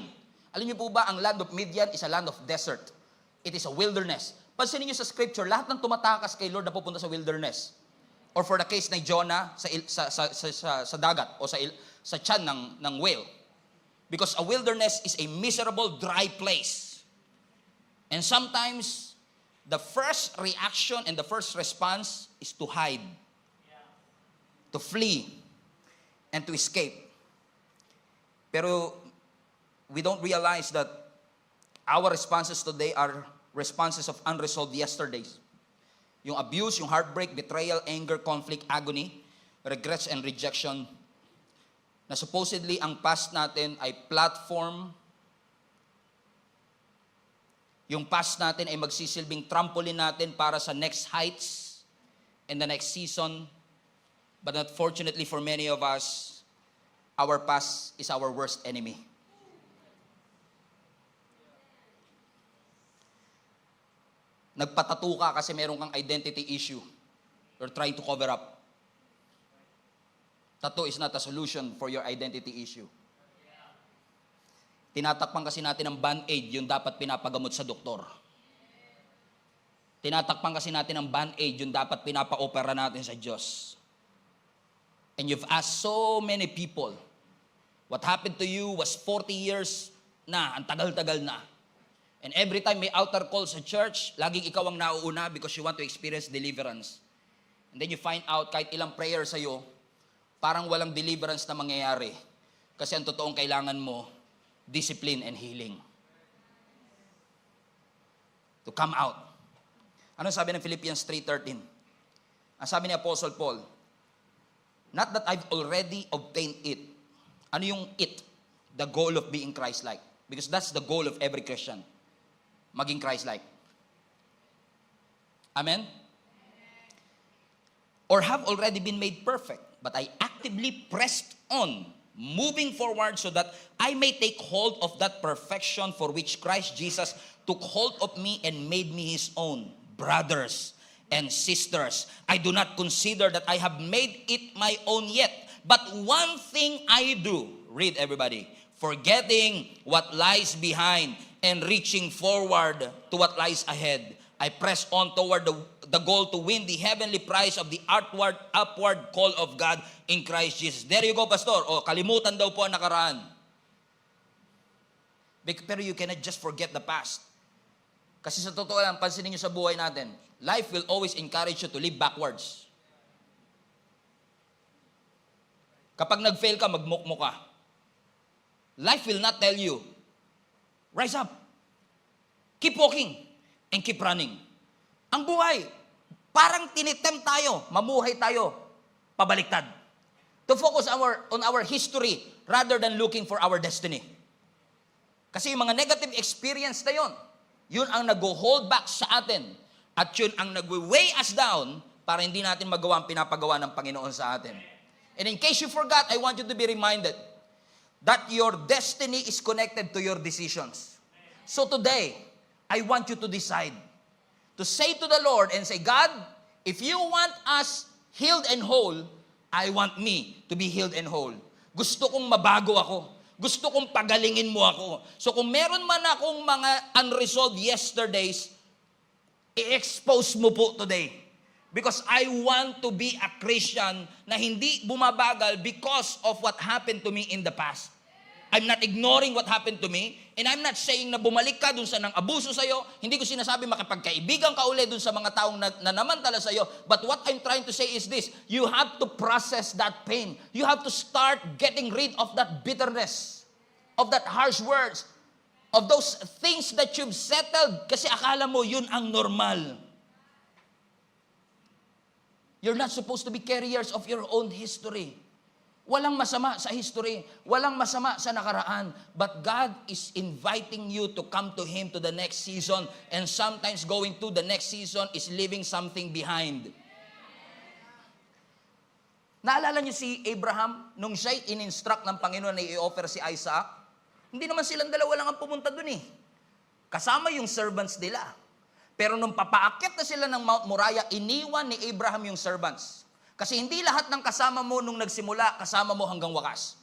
Alam niyo po ba, ang land of Midian is a land of desert. It is a wilderness. Pansinin niyo sa scripture, lahat ng tumatakas kay Lord na pupunta sa wilderness. Or for the case ni Jonah sa dagat o sa tiyan ng whale. Because a wilderness is a miserable, dry place. And sometimes, the first reaction and the first response is to hide, to flee, and to escape. Pero we don't realize that our responses today are responses of unresolved yesterdays. Yung abuse, yung heartbreak, betrayal, anger, conflict, agony, regrets, and rejection, na supposedly ang past natin ay platform. Yung past natin ay magsisilbing trampoline natin para sa next heights and the next season. But unfortunately for many of us, our past is our worst enemy. Nagpatato ka kasi meron kang identity issue. You're trying to cover up. Tattoo is not a solution for your identity issue. Tinatakpan kasi natin ng band-aid yung dapat pinapagamot sa doktor. Tinatakpan kasi natin ng band-aid yung dapat pinapa-opera natin sa Diyos. And you've asked so many people, what happened to you was 40 years na, ang tagal-tagal na. And every time may altar call sa church, laging ikaw ang nauuna because you want to experience deliverance. And then you find out kahit ilang prayer sa'yo, parang walang deliverance na mangyayari. Kasi ang totoong kailangan mo, discipline and healing. To come out. Ano sabi ng Philippians 3:13? Ang sabi ni Apostle Paul, not that I've already obtained it. Ano yung it? The goal of being Christ-like. Because that's the goal of every Christian. Maging Christ-like. Amen? Or have already been made perfect, but I actively pressed on, moving forward so that I may take hold of that perfection for which Christ Jesus took hold of me and made me His own. Brothers and sisters, I do not consider that I have made it my own yet, but one thing I do, read everybody, forgetting what lies behind and reaching forward to what lies ahead. I press on toward the goal to win the heavenly prize of the upward call of God in Christ Jesus. There you go, Pastor. O, kalimutan daw po ang nakaraan. Pero you cannot just forget the past. Kasi sa totoo lang, pansinin nyo sa buhay natin, life will always encourage you to live backwards. Kapag nag-fail ka, magmukmo ka. Life will not tell you, rise up. Keep walking. And keep running. Ang buhay, parang tinitem tayo, mamuhay tayo, pabaliktad. To focus on our history rather than looking for our destiny. Kasi yung mga negative experience na yun ang nag-hold back sa atin. At yun ang nag-weigh us down para hindi natin magawa ang pinapagawa ng Panginoon sa atin. And in case you forgot, I want you to be reminded that your destiny is connected to your decisions. So today, I want you to decide to say to the Lord and say, God, if you want us healed and whole, I want me to be healed and whole. Gusto kong mabago ako. Gusto kong pagalingin mo ako. So kung meron man akong mga unresolved yesterdays, i-expose mo po today. Because I want to be a Christian na hindi bumabagal because of what happened to me in the past. I'm not ignoring what happened to me. And I'm not saying na bumalik ka dun sa nang abuso sa'yo. Hindi ko sinasabi makipagkaibigan ka uli dun sa mga taong nanamantala sa'yo. But what I'm trying to say is this. You have to process that pain. You have to start getting rid of that bitterness, of that harsh words, of those things that you've settled. Kasi akala mo yun ang normal. You're not supposed to be carriers of your own history. Walang masama sa history. Walang masama sa nakaraan. But God is inviting you to come to Him to the next season. And sometimes going to the next season is leaving something behind. Naalala niyo si Abraham, nung siya'y in-instruct ng Panginoon na i-offer si Isaac? Hindi naman silang dalawa lang ang pumunta dun eh. Kasama yung servants nila. Pero nung papaakyat na sila ng Mount Moriah, iniwan ni Abraham yung servants. Kasi hindi lahat ng kasama mo nung nagsimula, kasama mo hanggang wakas.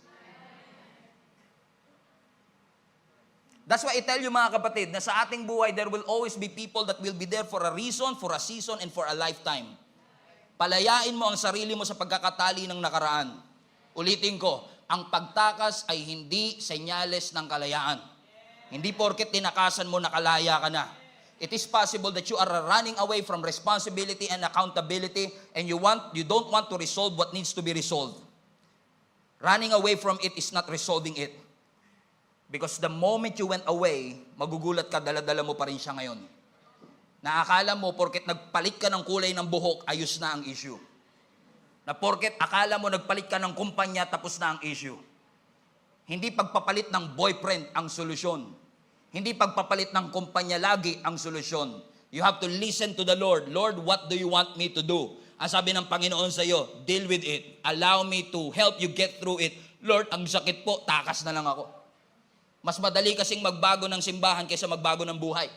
That's why I tell you mga kapatid, na sa ating buhay, there will always be people that will be there for a reason, for a season, and for a lifetime. Palayain mo ang sarili mo sa pagkakatali ng nakaraan. Ulitin ko, ang pagtakas ay hindi senyales ng kalayaan. Hindi porket tinakasan mo nakalaya ka na. It is possible that you are running away from responsibility and accountability and you don't want to resolve what needs to be resolved. Running away from it is not resolving it. Because the moment you went away, magugulat ka, dala-dala mo pa rin siya ngayon. Naakala mo, porket nagpalit ka ng kulay ng buhok, ayos na ang issue. Na porket akala mo nagpalit ka ng kumpanya, tapos na ang issue. Hindi pagpapalit ng boyfriend ang solusyon. Hindi pagpapalit ng kumpanya lagi ang solusyon. You have to listen to the Lord. Lord, what do you want me to do? Ang sabi ng Panginoon sa iyo, deal with it. Allow me to help you get through it. Lord, ang sakit po, takas na lang ako. Mas madali kasing magbago ng simbahan kaysa magbago ng buhay.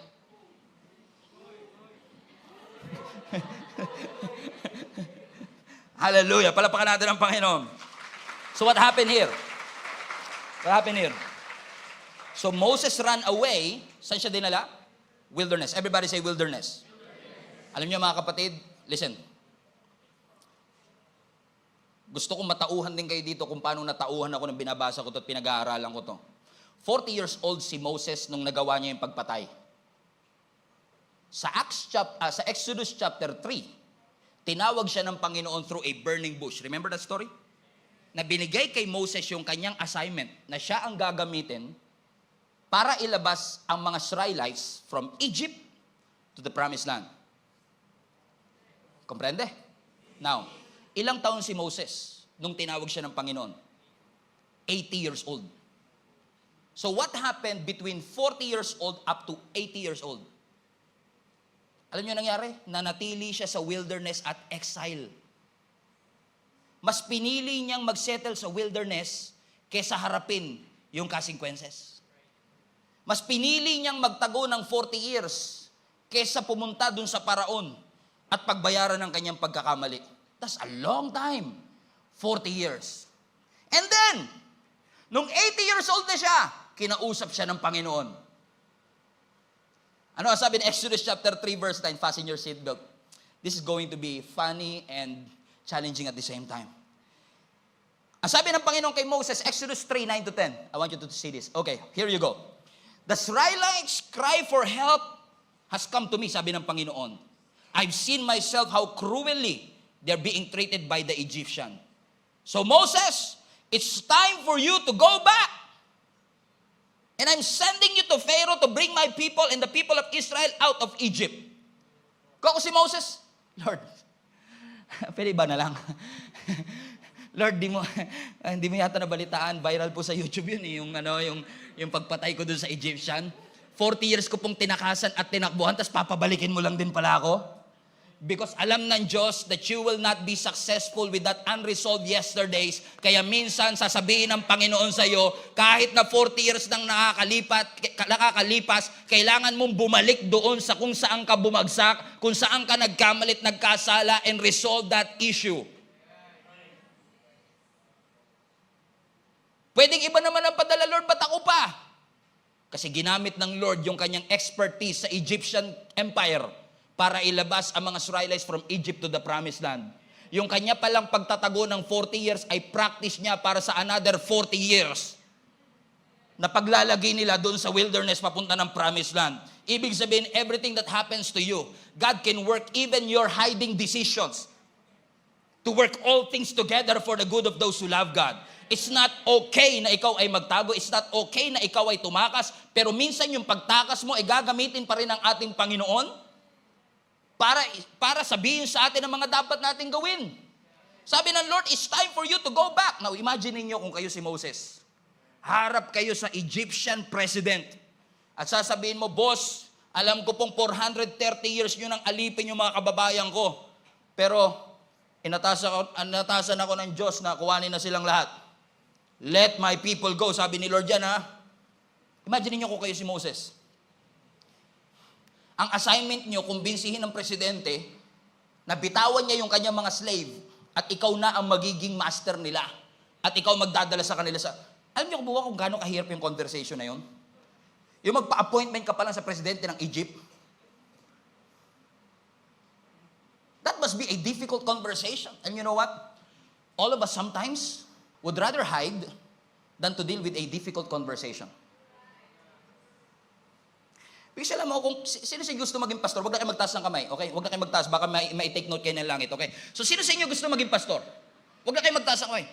Hallelujah. Palapakan natin ang Panginoon. So what happened here? What happened here? So Moses ran away. Saan siya dinala? Wilderness. Everybody say wilderness. Alam niyo mga kapatid, listen. Gusto kong matauhan din kayo dito kung paano natauhan ako nang binabasa ko to at pinag-aaralan ko to. 40 years old si Moses nung nagawa niya yung pagpatay. Sa Exodus chapter 3, tinawag siya ng Panginoon through a burning bush. Remember that story? Na binigay kay Moses yung kanyang assignment na siya ang gagamitin para ilabas ang mga Israelites from Egypt to the Promised Land. Komprende? Now, ilang taon si Moses nung tinawag siya ng Panginoon? 80 years old. So what happened between 40 years old up to 80 years old? Alam niyo nangyari? Nanatili siya sa wilderness at exile. Mas pinili niyang magsettle sa wilderness kaysa harapin yung consequences. Mas pinili niyang magtago ng 40 years kaysa pumunta dun sa paraon at pagbayaran ng kanyang pagkakamali. That's a long time. 40 years. And then, nung 80 years old na siya, kinausap siya ng Panginoon. Ano ang sabi in Exodus chapter 3 verse 9? Fasten your seatbelt. This is going to be funny and challenging at the same time. Ang sabi ng Panginoon kay Moses, Exodus 3, 9 to 10. I want you to see this. Okay, here you go. The Israelites' cry for help has come to me, sabi ng Panginoon. I've seen myself how cruelly they're being treated by the Egyptian. So Moses, it's time for you to go back. And I'm sending you to Pharaoh to bring my people and the people of Israel out of Egypt. Kung si Moses, Lord, pwede ba na lang? Lord, hindi mo yata nabalitaan, viral po sa YouTube yun, yung pagpatay ko dun sa Egyptian. 40 years ko pong tinakasan at tinakbuhan, tapos papabalikin mo lang din pala ako. Because alam ng Diyos that you will not be successful with that unresolved yesterdays. Kaya minsan sasabihin ng Panginoon sa iyo, kahit na 40 years nang nakakalipas, kailangan mong bumalik doon sa kung saan ka bumagsak, kung saan ka nagkamalit, nagkasala, and resolve that issue. Pwedeng iba naman ang padala, Lord, ba't ako pa? Kasi ginamit ng Lord yung kanyang expertise sa Egyptian Empire para ilabas ang mga Israelites from Egypt to the Promised Land. Yung kanya palang pagtatago ng 40 years ay practice niya para sa another 40 years. na paglalagay nila doon sa wilderness papunta ng promised land. Ibig sabihin, everything that happens to you, God can work even your hiding decisions to work all things together for the good of those who love God. It's not okay na ikaw ay magtago. It's not okay na ikaw ay tumakas. Pero minsan yung pagtakas mo ay gagamitin pa rin ng ating Panginoon para sabihin sa atin ang mga dapat nating gawin. Sabi ng Lord, it's time for you to go back. Now, imagine niyo kung kayo si Moses. Harap kayo sa Egyptian president. At sasabihin mo, boss, alam ko pong 430 years nyo nang alipin yung mga kababayan ko. Pero, inatasan ako ng Diyos na kuhanin na silang lahat. Let my people go. Sabi ni Lord yan, ha? Imagine niyo kung kayo si Moses. Ang assignment niyo, kumbinsihin ng presidente na bitawan niya yung kanyang mga slave at ikaw na ang magiging master nila. At ikaw magdadala sa kanila sa... Alam niyo kung gaano kahirap yung conversation na yun? Yung magpa-appointment ka pa lang sa presidente ng Egypt. That must be a difficult conversation. And you know what? All of us sometimes would rather hide than to deal with a difficult conversation. Because alam mo, kung sino sa inyo gusto maging pastor, huwag na kayo magtaas ng kamay, okay? Huwag na kayo magtaas, baka may-take note kayo ng langit, okay? So sino sa inyo gusto maging pastor? Huwag na kayo magtaas ng kamay.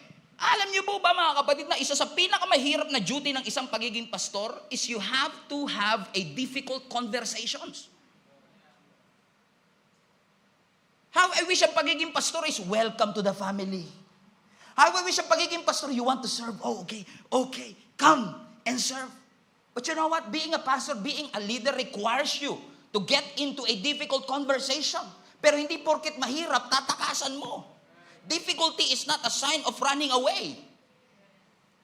Alam niyo po ba mga kapatid na isa sa pinakamahirap na duty ng isang pagiging pastor is you have to have a difficult conversations. How I wish ang pagiging pastor is welcome to the family. How I wish ang pagiging pastor, you want to serve. Oh, okay, come and serve. But you know what? Being a pastor, being a leader requires you to get into a difficult conversation. Pero hindi porket mahirap, tatakasan mo. Difficulty is not a sign of running away.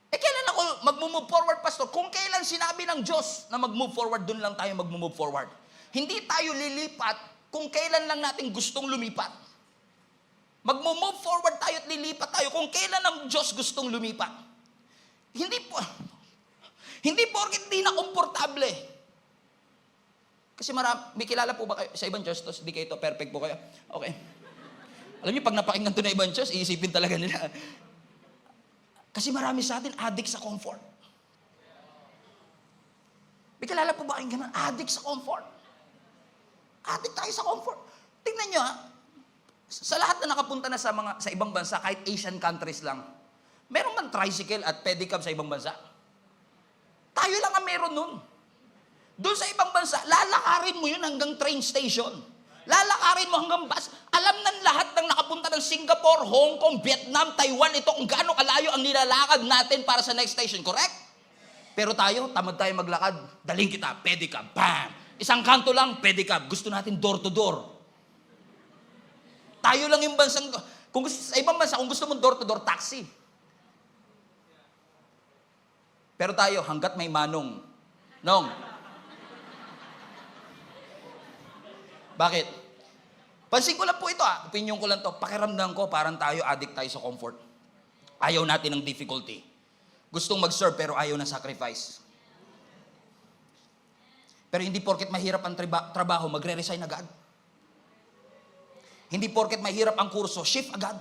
Kailan ako mag-move forward, pastor? Kung kailan sinabi ng Diyos na mag-move forward, dun lang tayo mag-move forward. Hindi tayo lilipat kung kailan lang natin gustong lumipat. Mag-move forward tayo at lilipat tayo kung kailan ang Diyos gustong lumipat. Hindi porket di na komportable. Kasi may kilala po ba kayo sa ibang church, di kayo ito, perfect po kayo. Okay. Alam niyo, pag napakinggan ito na ibang church, iisipin talaga nila. Kasi marami sa atin addict sa comfort. May kilala po ba kayong ganun? Addict sa comfort. Addict tayo sa comfort. Tingnan niyo, ha? Sa lahat na nakapunta na sa ibang bansa, kahit Asian countries lang, meron man tricycle at pedicab sa ibang bansa? Tayo lang ang meron nun. Doon sa ibang bansa, lalakarin mo yun hanggang train station. Lalakarin mo hanggang bus. Alam ng lahat ng nakapunta ng Singapore, Hong Kong, Vietnam, Taiwan, ito kung gaano kalayo ang nilalakad natin para sa next station, correct? Pero tayo, tamad tayo maglakad. Daling kita, pedicab, bam! Isang kanto lang, pedicab. Gusto natin door to door. Tayo lang yung bansang, sa ibang bansa, kung gusto mo door to door, taxi. Pero tayo, hanggat may manong. Nong. Bakit? Pansin ko lang po ito, opinion ko lang to. Pakiramdam ko, parang tayo, addict tayo sa comfort. Ayaw natin ng difficulty. Gustong mag-serve, pero ayaw ng sacrifice. Pero hindi porket mahirap ang trabaho, magre-resign agad. Hindi porket mahirap ang kurso, shift agad.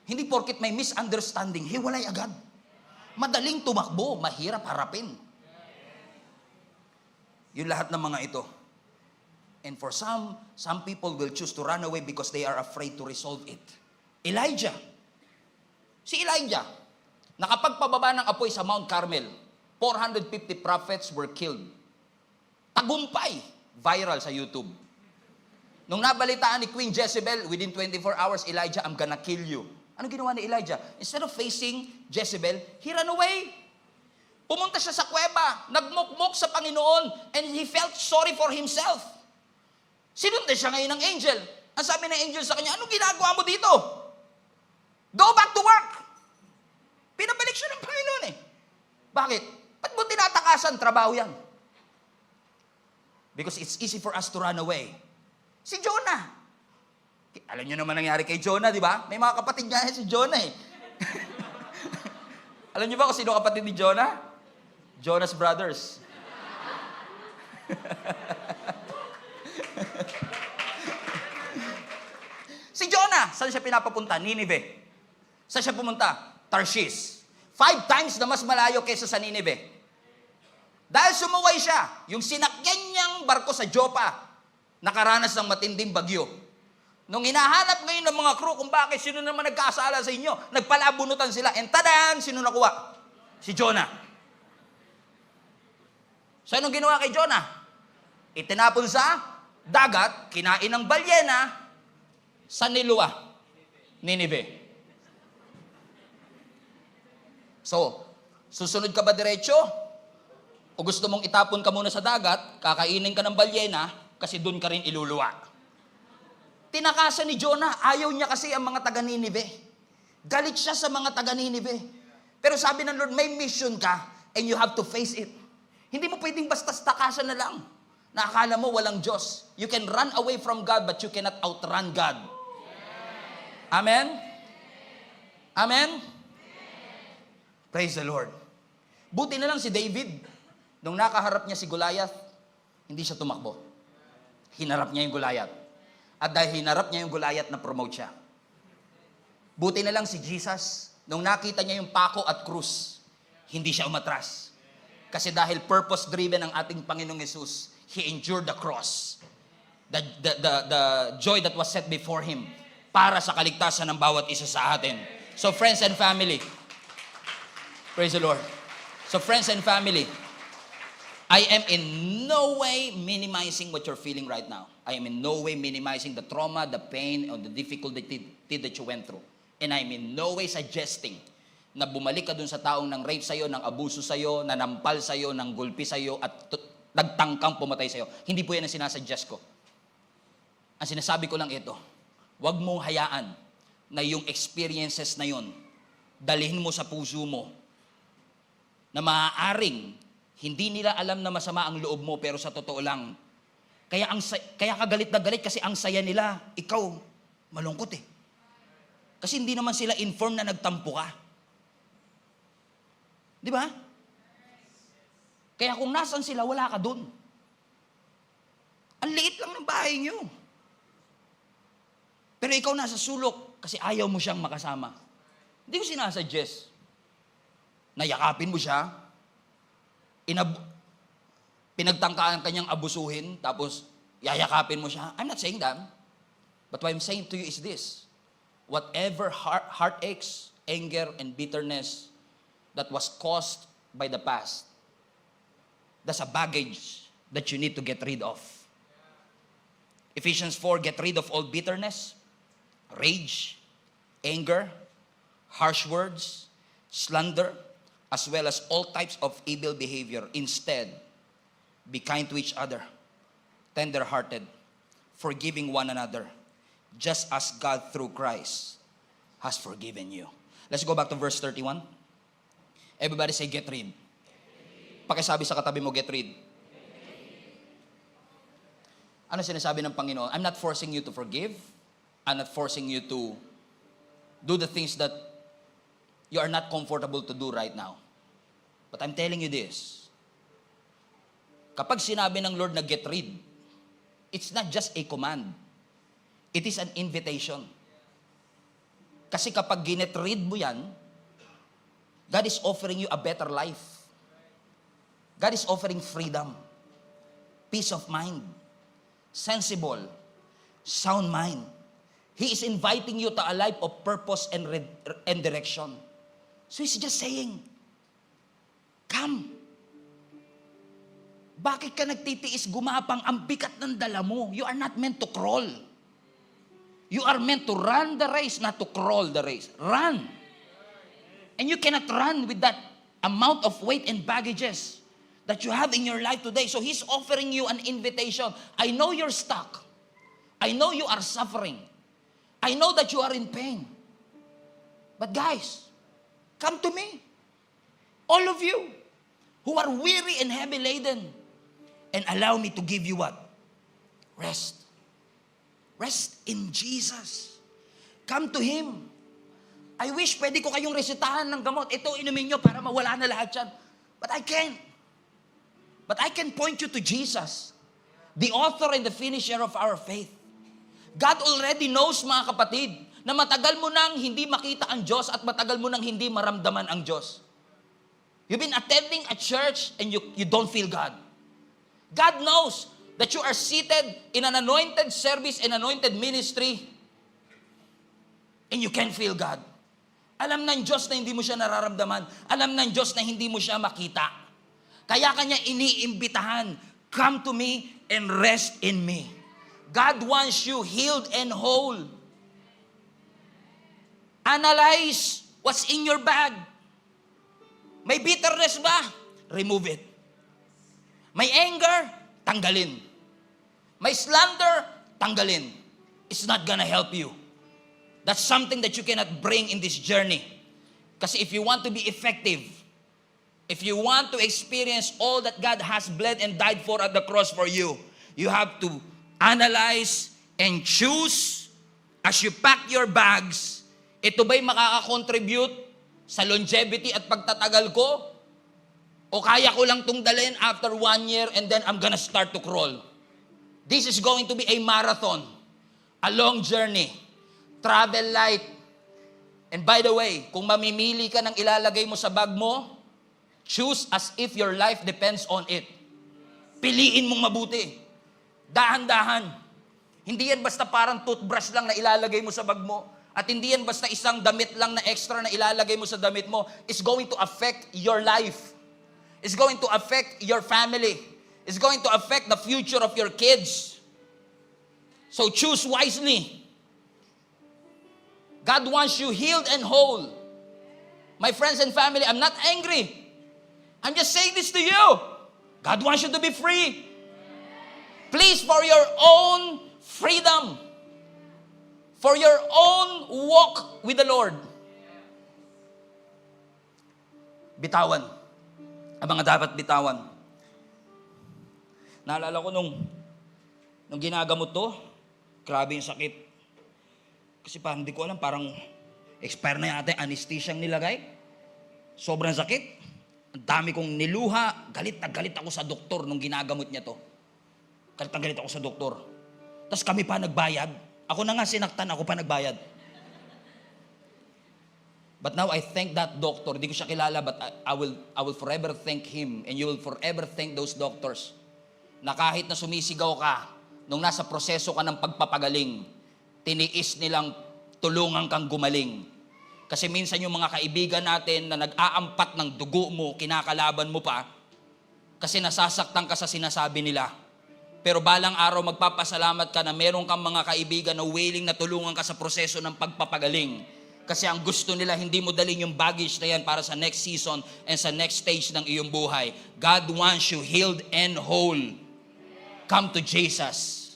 Hindi porket may misunderstanding, hiwalay agad. Madaling tumakbo, mahirap harapin. Yung lahat ng mga ito. And for some people will choose to run away because they are afraid to resolve it. Elijah. Si Elijah, nakapagpababa ng apoy sa Mount Carmel. 450 prophets were killed. Tagumpay. Viral sa YouTube. Nung nabalitaan ni Queen Jezebel, within 24 hours, Elijah, I'm gonna kill you. Ano ginawa ni Elijah? Instead of facing Jezebel, he ran away. Pumunta siya sa kuweba, nagmukmuk sa Panginoon, and he felt sorry for himself. Sinundan siya ngayon ng angel. Ang sabi ng angel sa kanya, anong ginagawa mo dito? Go back to work. Pinabalik siya ng Panginoon eh. Bakit? Ba't mo tinatakasan? Trabaho yan. Because it's easy for us to run away. Si Jonah. Alam niyo naman nangyari kay Jonah, di ba? May mga kapatid niya si Jonah eh. Alam niyo ba kung sino kapatid ni Jonah? Jonah's brothers. Si Jonah, saan siya pinapapunta? Nineveh. Saan siya pumunta? Tarshish. 5 times na mas malayo kaysa sa Nineveh. Dahil sumuway siya, yung sinakyan niyang barko sa Joppa, nakaranas ng matinding bagyo. Nung hinahanap ngayon ng mga crew kung bakit sino naman nagkasala sa inyo, nagpalabunutan sila. And tadan, sino nakuha? Si Jonah. So anong ginawa kay Jonah? Itinapon sa dagat, kinain ng balyena, sa Niluwa, Ninive. So, susunod ka ba diretso? O gusto mong itapon ka muna sa dagat, kakainin ka ng balyena, kasi doon ka rin iluluwa. Tinakasan ni Jonah, ayaw niya kasi ang mga taga-Ninive. Galit siya sa mga taga-Ninive. Pero sabi ng Lord, may mission ka, and you have to face it. Hindi mo pwedeng basta takasan na lang. Nakakala mo walang Diyos. You can run away from God, but you cannot outrun God. Amen? Amen? Praise the Lord. Buti na lang si David. Nung nakaharap niya si Goliath, hindi siya tumakbo. Hinarap niya yung Goliath. At dahil hinarap niya yung Goliath, na-promote siya. Buti na lang si Jesus, nung nakita niya yung pako at krus, hindi siya umatras. Kasi dahil purpose-driven ang ating Panginoong Jesus, He endured the cross. The joy that was set before Him para sa kaligtasan ng bawat isa sa atin. So friends and family, praise the Lord. So friends and family, I am in no way minimizing what you're feeling right now. I am in no way minimizing the trauma, the pain, or the difficulty that you went through. And I am in no way suggesting na bumalik ka dun sa taong nang rape sa'yo, nang abuso sa'yo, nanampal sa'yo, nang gulpi sa'yo, at nagtangkang pumatay sa'yo. Hindi po yan ang sinasuggest ko. Ang sinasabi ko lang ito, huwag mong hayaan na yung experiences na yun, dalhin mo sa puso mo, na maaaring hindi nila alam na masama ang loob mo, pero sa totoo lang, kaya ka galit na galit kasi ang saya nila, ikaw, malungkot eh. Kasi hindi naman sila informed na nagtampo ka. Di ba? Kaya kung nasan sila, wala ka dun. Ang liit lang ng bahay nyo. Pero ikaw nasa sulok kasi ayaw mo siyang makasama. Hindi ko sinasuggest na yakapin mo siya, pinagtangkaan kanyang abusuhin, tapos yayakapin mo siya. I'm not saying that. But what I'm saying to you is this. Whatever heartaches, anger, and bitterness that was caused by the past, that's a baggage that you need to get rid of. Ephesians 4, get rid of all bitterness, rage, anger, harsh words, slander, as well as all types of evil behavior. Instead, be kind to each other, tender-hearted, forgiving one another, just as God through Christ has forgiven you. Let's go back to verse 31. Everybody say, get rid. Pakisabi sa katabi mo, get rid. Ano sinasabi ng Panginoon? I'm not forcing you to forgive. I'm not forcing you to do the things that you are not comfortable to do right now. But I'm telling you this. Kapag sinabi ng Lord na get rid, it's not just a command. It is an invitation. Kasi kapag get rid mo yan, God is offering you a better life. God is offering freedom, peace of mind, sensible, sound mind. He is inviting you to a life of purpose and direction. So He's just saying, come. Bakit ka nagtitiis gumapang? Ang bigat ng dala mo. You are not meant to crawl. You are meant to run the race, not to crawl the race. Run. And you cannot run with that amount of weight and baggages that you have in your life today. So He's offering you an invitation. I know you're stuck. I know you are suffering. I know that you are in pain. But guys, come to me. All of you who are weary and heavy laden, and allow me to give you what? Rest. Rest in Jesus. Come to Him. I wish pwede ko kayong resetahan ng gamot. Ito, inumin nyo para mawala na lahat yan. But I can't. But I can point you to Jesus, the author and the finisher of our faith. God already knows, mga kapatid, na matagal mo nang hindi makita ang Diyos at matagal mo nang hindi maramdaman ang Diyos. You've been attending a church and you don't feel God. God knows that you are seated in an anointed service and anointed ministry and you can feel God. Alam ng Diyos na hindi mo siya nararamdaman. Alam ng Diyos na hindi mo siya makita. Kaya kanya iniimbitahan, come to me and rest in me. God wants you healed and whole. Analyze what's in your bag. May bitterness ba? Remove it. May anger? Tanggalin. May slander? Tanggalin. It's not gonna help you. That's something that you cannot bring in this journey. Kasi if you want to be effective, if you want to experience all that God has bled and died for at the cross for you, you have to analyze and choose as you pack your bags, ito ba'y makaka-contribute sa longevity at pagtatagal ko? O kaya ko lang itong dalhin after 1 year and then I'm gonna start to crawl? This is going to be a marathon, a long journey. Travel light. And by the way, kung mamimili ka ng ilalagay mo sa bag mo, choose as if your life depends on it. Piliin mong mabuti. Dahan-dahan. Hindi yan basta parang toothbrush lang na ilalagay mo sa bag mo. At hindi yan basta isang damit lang na extra na ilalagay mo sa damit mo. It's going to affect your life. It's going to affect your family. It's going to affect the future of your kids. So choose wisely. God wants you healed and whole. My friends and family, I'm not angry. I'm just saying this to you. God wants you to be free. Please, for your own freedom, for your own walk with the Lord, bitawan ang mga dapat bitawan. Naalala ko nung ginagamot to, grabe yung sakit. Kasi parang hindi ko alam, parang expire na yata yung anesthesia ang nilagay. Sobrang sakit. Ang dami kong niluha. Galit na galit ako sa doktor nung ginagamot niya to. Galit na galit ako sa doktor. Tapos kami pa nagbayad. Ako na nga sinaktan, ako pa nagbayad. But now I thank that doctor. Hindi ko siya kilala, but I will forever thank him and you will forever thank those doctors na kahit na sumisigaw ka, nung nasa proseso ka ng pagpapagaling, tiniis nilang tulungan kang gumaling. Kasi minsan yung mga kaibigan natin na nag-aampat ng dugo mo, kinakalaban mo pa, kasi nasasaktan ka sa sinasabi nila. Pero balang araw magpapasalamat ka na meron kang mga kaibigan na willing na tulungan ka sa proseso ng pagpapagaling. Kasi ang gusto nila, hindi mo dalhin yung baggage na yan para sa next season and sa next stage ng iyong buhay. God wants you healed and whole. Come to Jesus,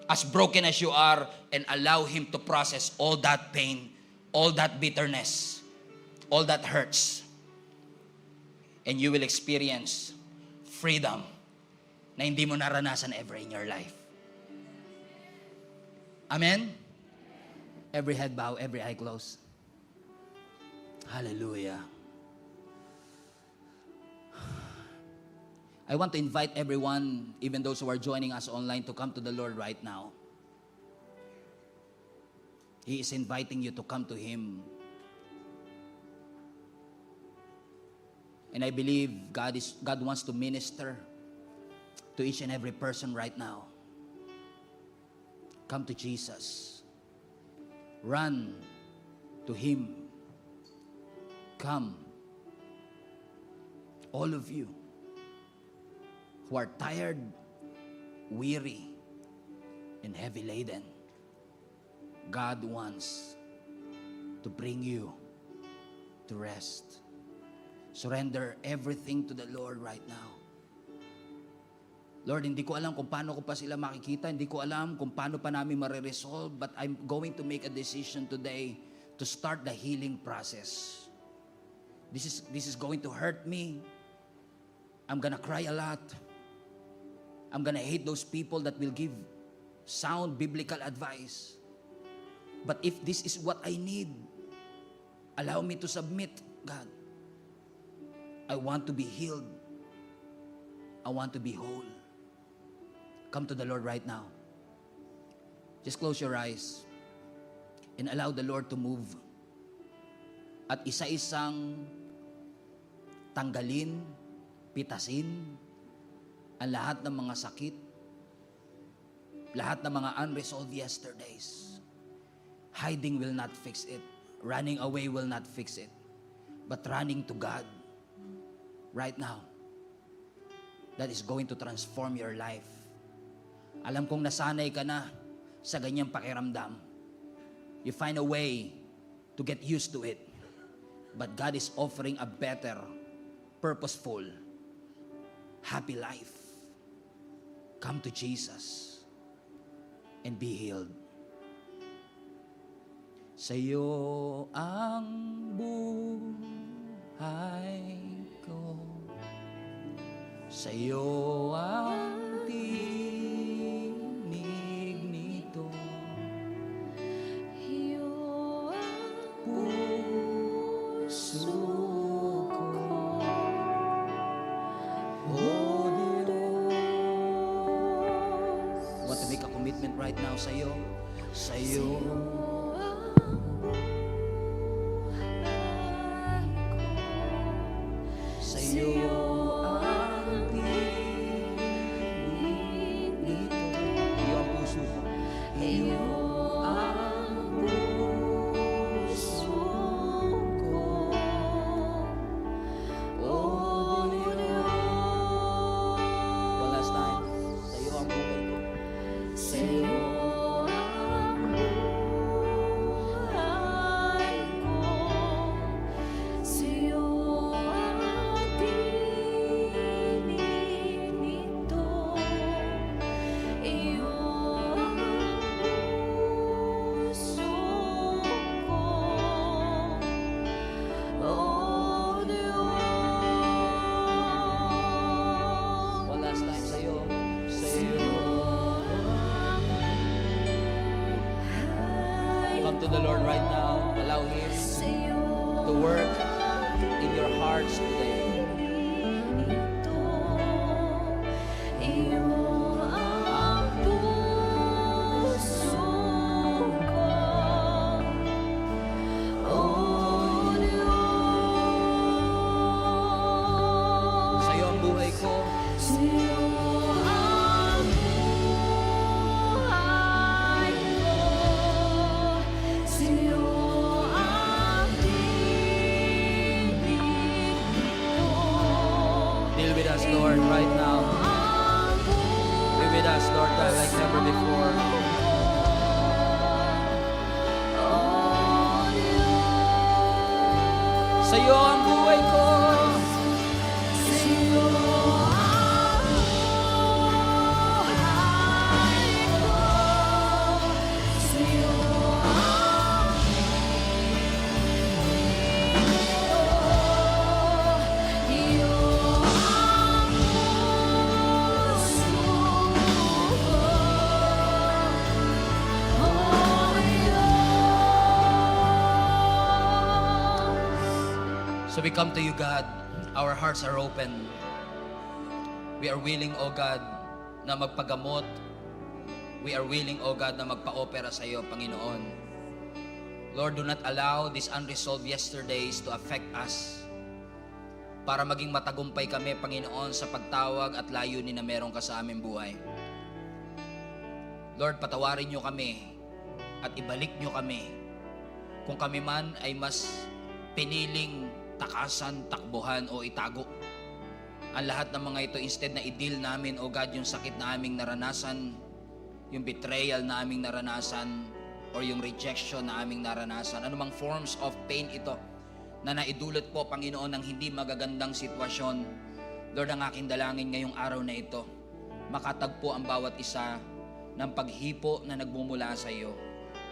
as broken as you are, and allow Him to process all that pain, all that bitterness, all that hurts. And you will experience freedom na hindi mo naranasan ever in your life. Amen? Every head bow, every eye closed. Hallelujah. I want to invite everyone, even those who are joining us online, to come to the Lord right now. He is inviting you to come to Him. And I believe God wants to minister to each and every person right now. Come to Jesus. Run to Him. Come. All of you who are tired, weary, and heavy laden, God wants to bring you to rest. Surrender everything to the Lord right now. Lord, hindi ko alam kung paano ko pa sila makikita. Hindi ko alam kung paano pa namin mariresolve. But I'm going to make a decision today to start the healing process. This is going to hurt me. I'm gonna cry a lot. I'm gonna hate those people that will give sound biblical advice. But if this is what I need, allow me to submit, God. I want to be healed. I want to be whole. Come to the Lord right now. Just close your eyes and allow the Lord to move. At isa-isang tanggalin, pitasin, ang lahat ng mga sakit, lahat ng mga unresolved yesterdays. Hiding will not fix it. Running away will not fix it. But running to God right now, that is going to transform your life. Alam kong nasanay ka na sa ganyang pakiramdam. You find a way to get used to it. But God is offering a better, purposeful, happy life. Come to Jesus and be healed. Sa'yo ang buhay ko, sa'yo ang tinig nito, Iyo ang puso ko. Oh Diyos, I want to make a commitment right now sa'yo. Sa'yo sa'yo ang tinig nito. Iyo ang puso ko. Iyo ang puso ko. Oh Diyos. One last time. Sa'yo ang buhay ko. Sa'yo ang buhay ko, sa'yo ang tinig nito, iyo ang puso ko, oh Diyos. One last time. Sa'yo. Sa'yo. Come to the Lord right now. Allow Him to work in your hearts today. Sa'yo ang buhay ko. Deal with us, Lord, right now. Be with us, Lord God, like never before. Sa'yo ang buhay ko. So we come to you, God. Our hearts are open. We are willing, O God, na magpagamot. We are willing, O God, na magpa-opera sa iyo, Panginoon. Lord, do not allow these unresolved yesterdays to affect us. Para maging matagumpay kami, Panginoon, sa pagtawag at layunin na meron ka sa aming buhay. Lord, patawarin niyo kami at ibalik niyo kami. Kung kami man ay mas piniling takasan, takbuhan o itago. Ang lahat ng mga ito, instead na i-deal namin, O God, yung sakit na aming naranasan, yung betrayal na aming naranasan, or yung rejection na aming naranasan, anumang forms of pain ito, na naidulot po, Panginoon, ng hindi magagandang sitwasyon. Lord, ang aking dalangin ngayong araw na ito, makatagpo ang bawat isa ng paghipo na nagmumula sa iyo.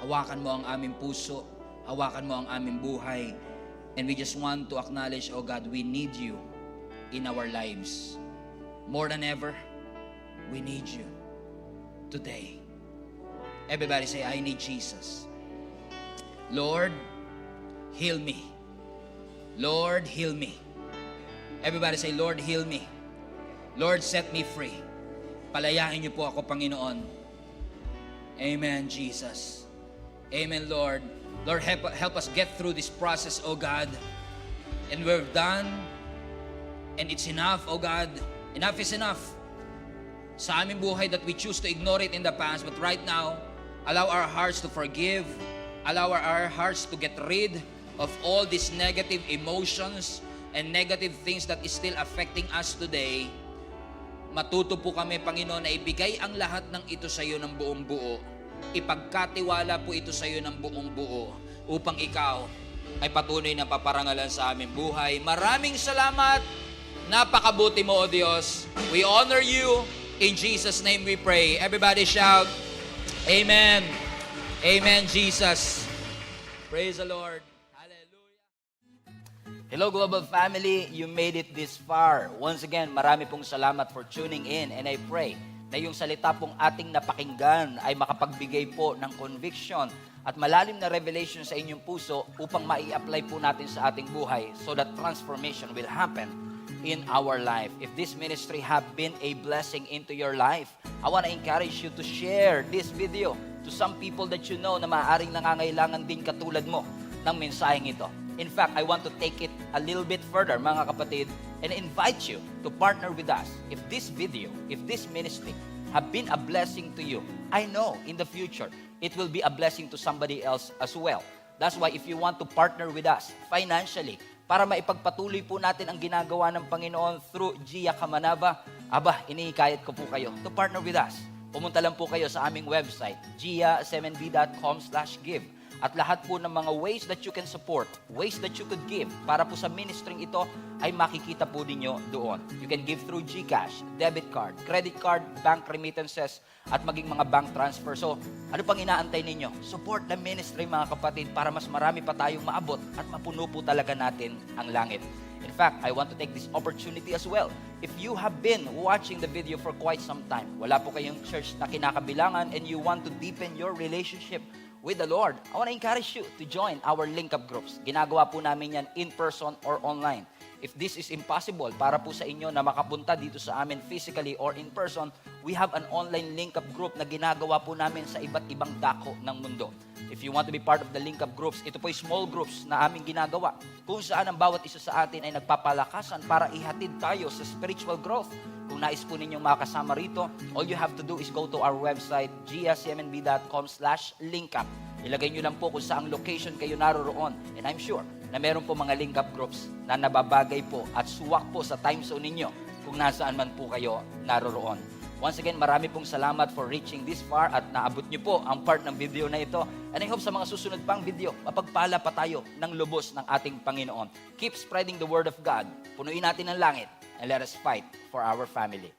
Hawakan mo ang aming puso, hawakan mo ang aming buhay. And we just want to acknowledge, oh God, we need you in our lives. More than ever, we need you today. Everybody say, I need Jesus. Lord, heal me. Lord, heal me. Everybody say, Lord, heal me. Lord, set me free. Palayain niyo po ako, Panginoon. Amen, Jesus. Amen, Lord. Lord, help us get through this process, oh God. And we're done And it's enough, oh God. Enough is enough. Sa aming buhay that we choose to ignore it in the past, but right now, allow our hearts to forgive. Allow our hearts to get rid of all these negative emotions and negative things that is still affecting us today. Matuto po kami, Panginoon, na ibigay ang lahat ng ito sa iyo ng buong buo. Ipagkatiwala po ito sa iyo ng buong buo upang ikaw ay patuloy na paparangalan sa aming buhay. Maraming salamat. Napakabuti mo, O Diyos. We honor you. In Jesus' name we pray. Everybody shout, Amen. Amen, Jesus. Praise the Lord. Hallelujah. Hello Global Family, you made it this far. Once again, marami pong salamat for tuning in and I pray na yung salita pong ating napakinggan ay makapagbigay po ng conviction at malalim na revelation sa inyong puso upang mai-apply po natin sa ating buhay so that transformation will happen in our life. If this ministry have been a blessing into your life, I want to encourage you to share this video to some people that you know na maaaring nangangailangan din katulad mo ng mensaheng ito. In fact, I want to take it a little bit further, mga kapatid, and invite you to partner with us. If this video, if this ministry have been a blessing to you, I know in the future, it will be a blessing to somebody else as well. That's why if you want to partner with us financially, para maipagpatuloy po natin ang ginagawa ng Panginoon through Gia Kamanava, inihikayat ko po kayo to partner with us. Pumunta lang po kayo sa aming website, giasmnb.com/give. At lahat po ng mga ways that you can support, ways that you could give, para po sa ministering ito, ay makikita po ninyo doon. You can give through GCash, debit card, credit card, bank remittances, at maging mga bank transfer. So, ano pang inaantay ninyo? Support the ministry, mga kapatid, para mas marami pa tayong maabot at mapuno po talaga natin ang langit. In fact, I want to take this opportunity as well. If you have been watching the video for quite some time, wala po kayong church na kinakabilangan and you want to deepen your relationship with the Lord, I want to encourage you to join our link-up groups. Ginagawa po namin yan in person or online. If this is impossible para po sa inyo na makapunta dito sa amin physically or in person, we have an online link-up group na ginagawa po namin sa iba't ibang dako ng mundo. If you want to be part of the link-up groups, ito po ay small groups na aming ginagawa kung saan ang bawat isa sa atin ay nagpapalakasan para ihatid tayo sa spiritual growth. Kung nais po ninyong makasama rito, all you have to do is go to our website, giasmnb.com/linkup. Ilagay nyo lang po kung saang location kayo naroroon. And I'm sure na meron po mga link-up groups na nababagay po at suwak po sa time zone ninyo kung nasaan man po kayo naroroon. Once again, marami pong salamat for reaching this far at naabot nyo po ang part ng video na ito. And I hope sa mga susunod pang video, mapagpala pa tayo ng lubos ng ating Panginoon. Keep spreading the word of God. Punuin natin ang langit and let us fight for our family.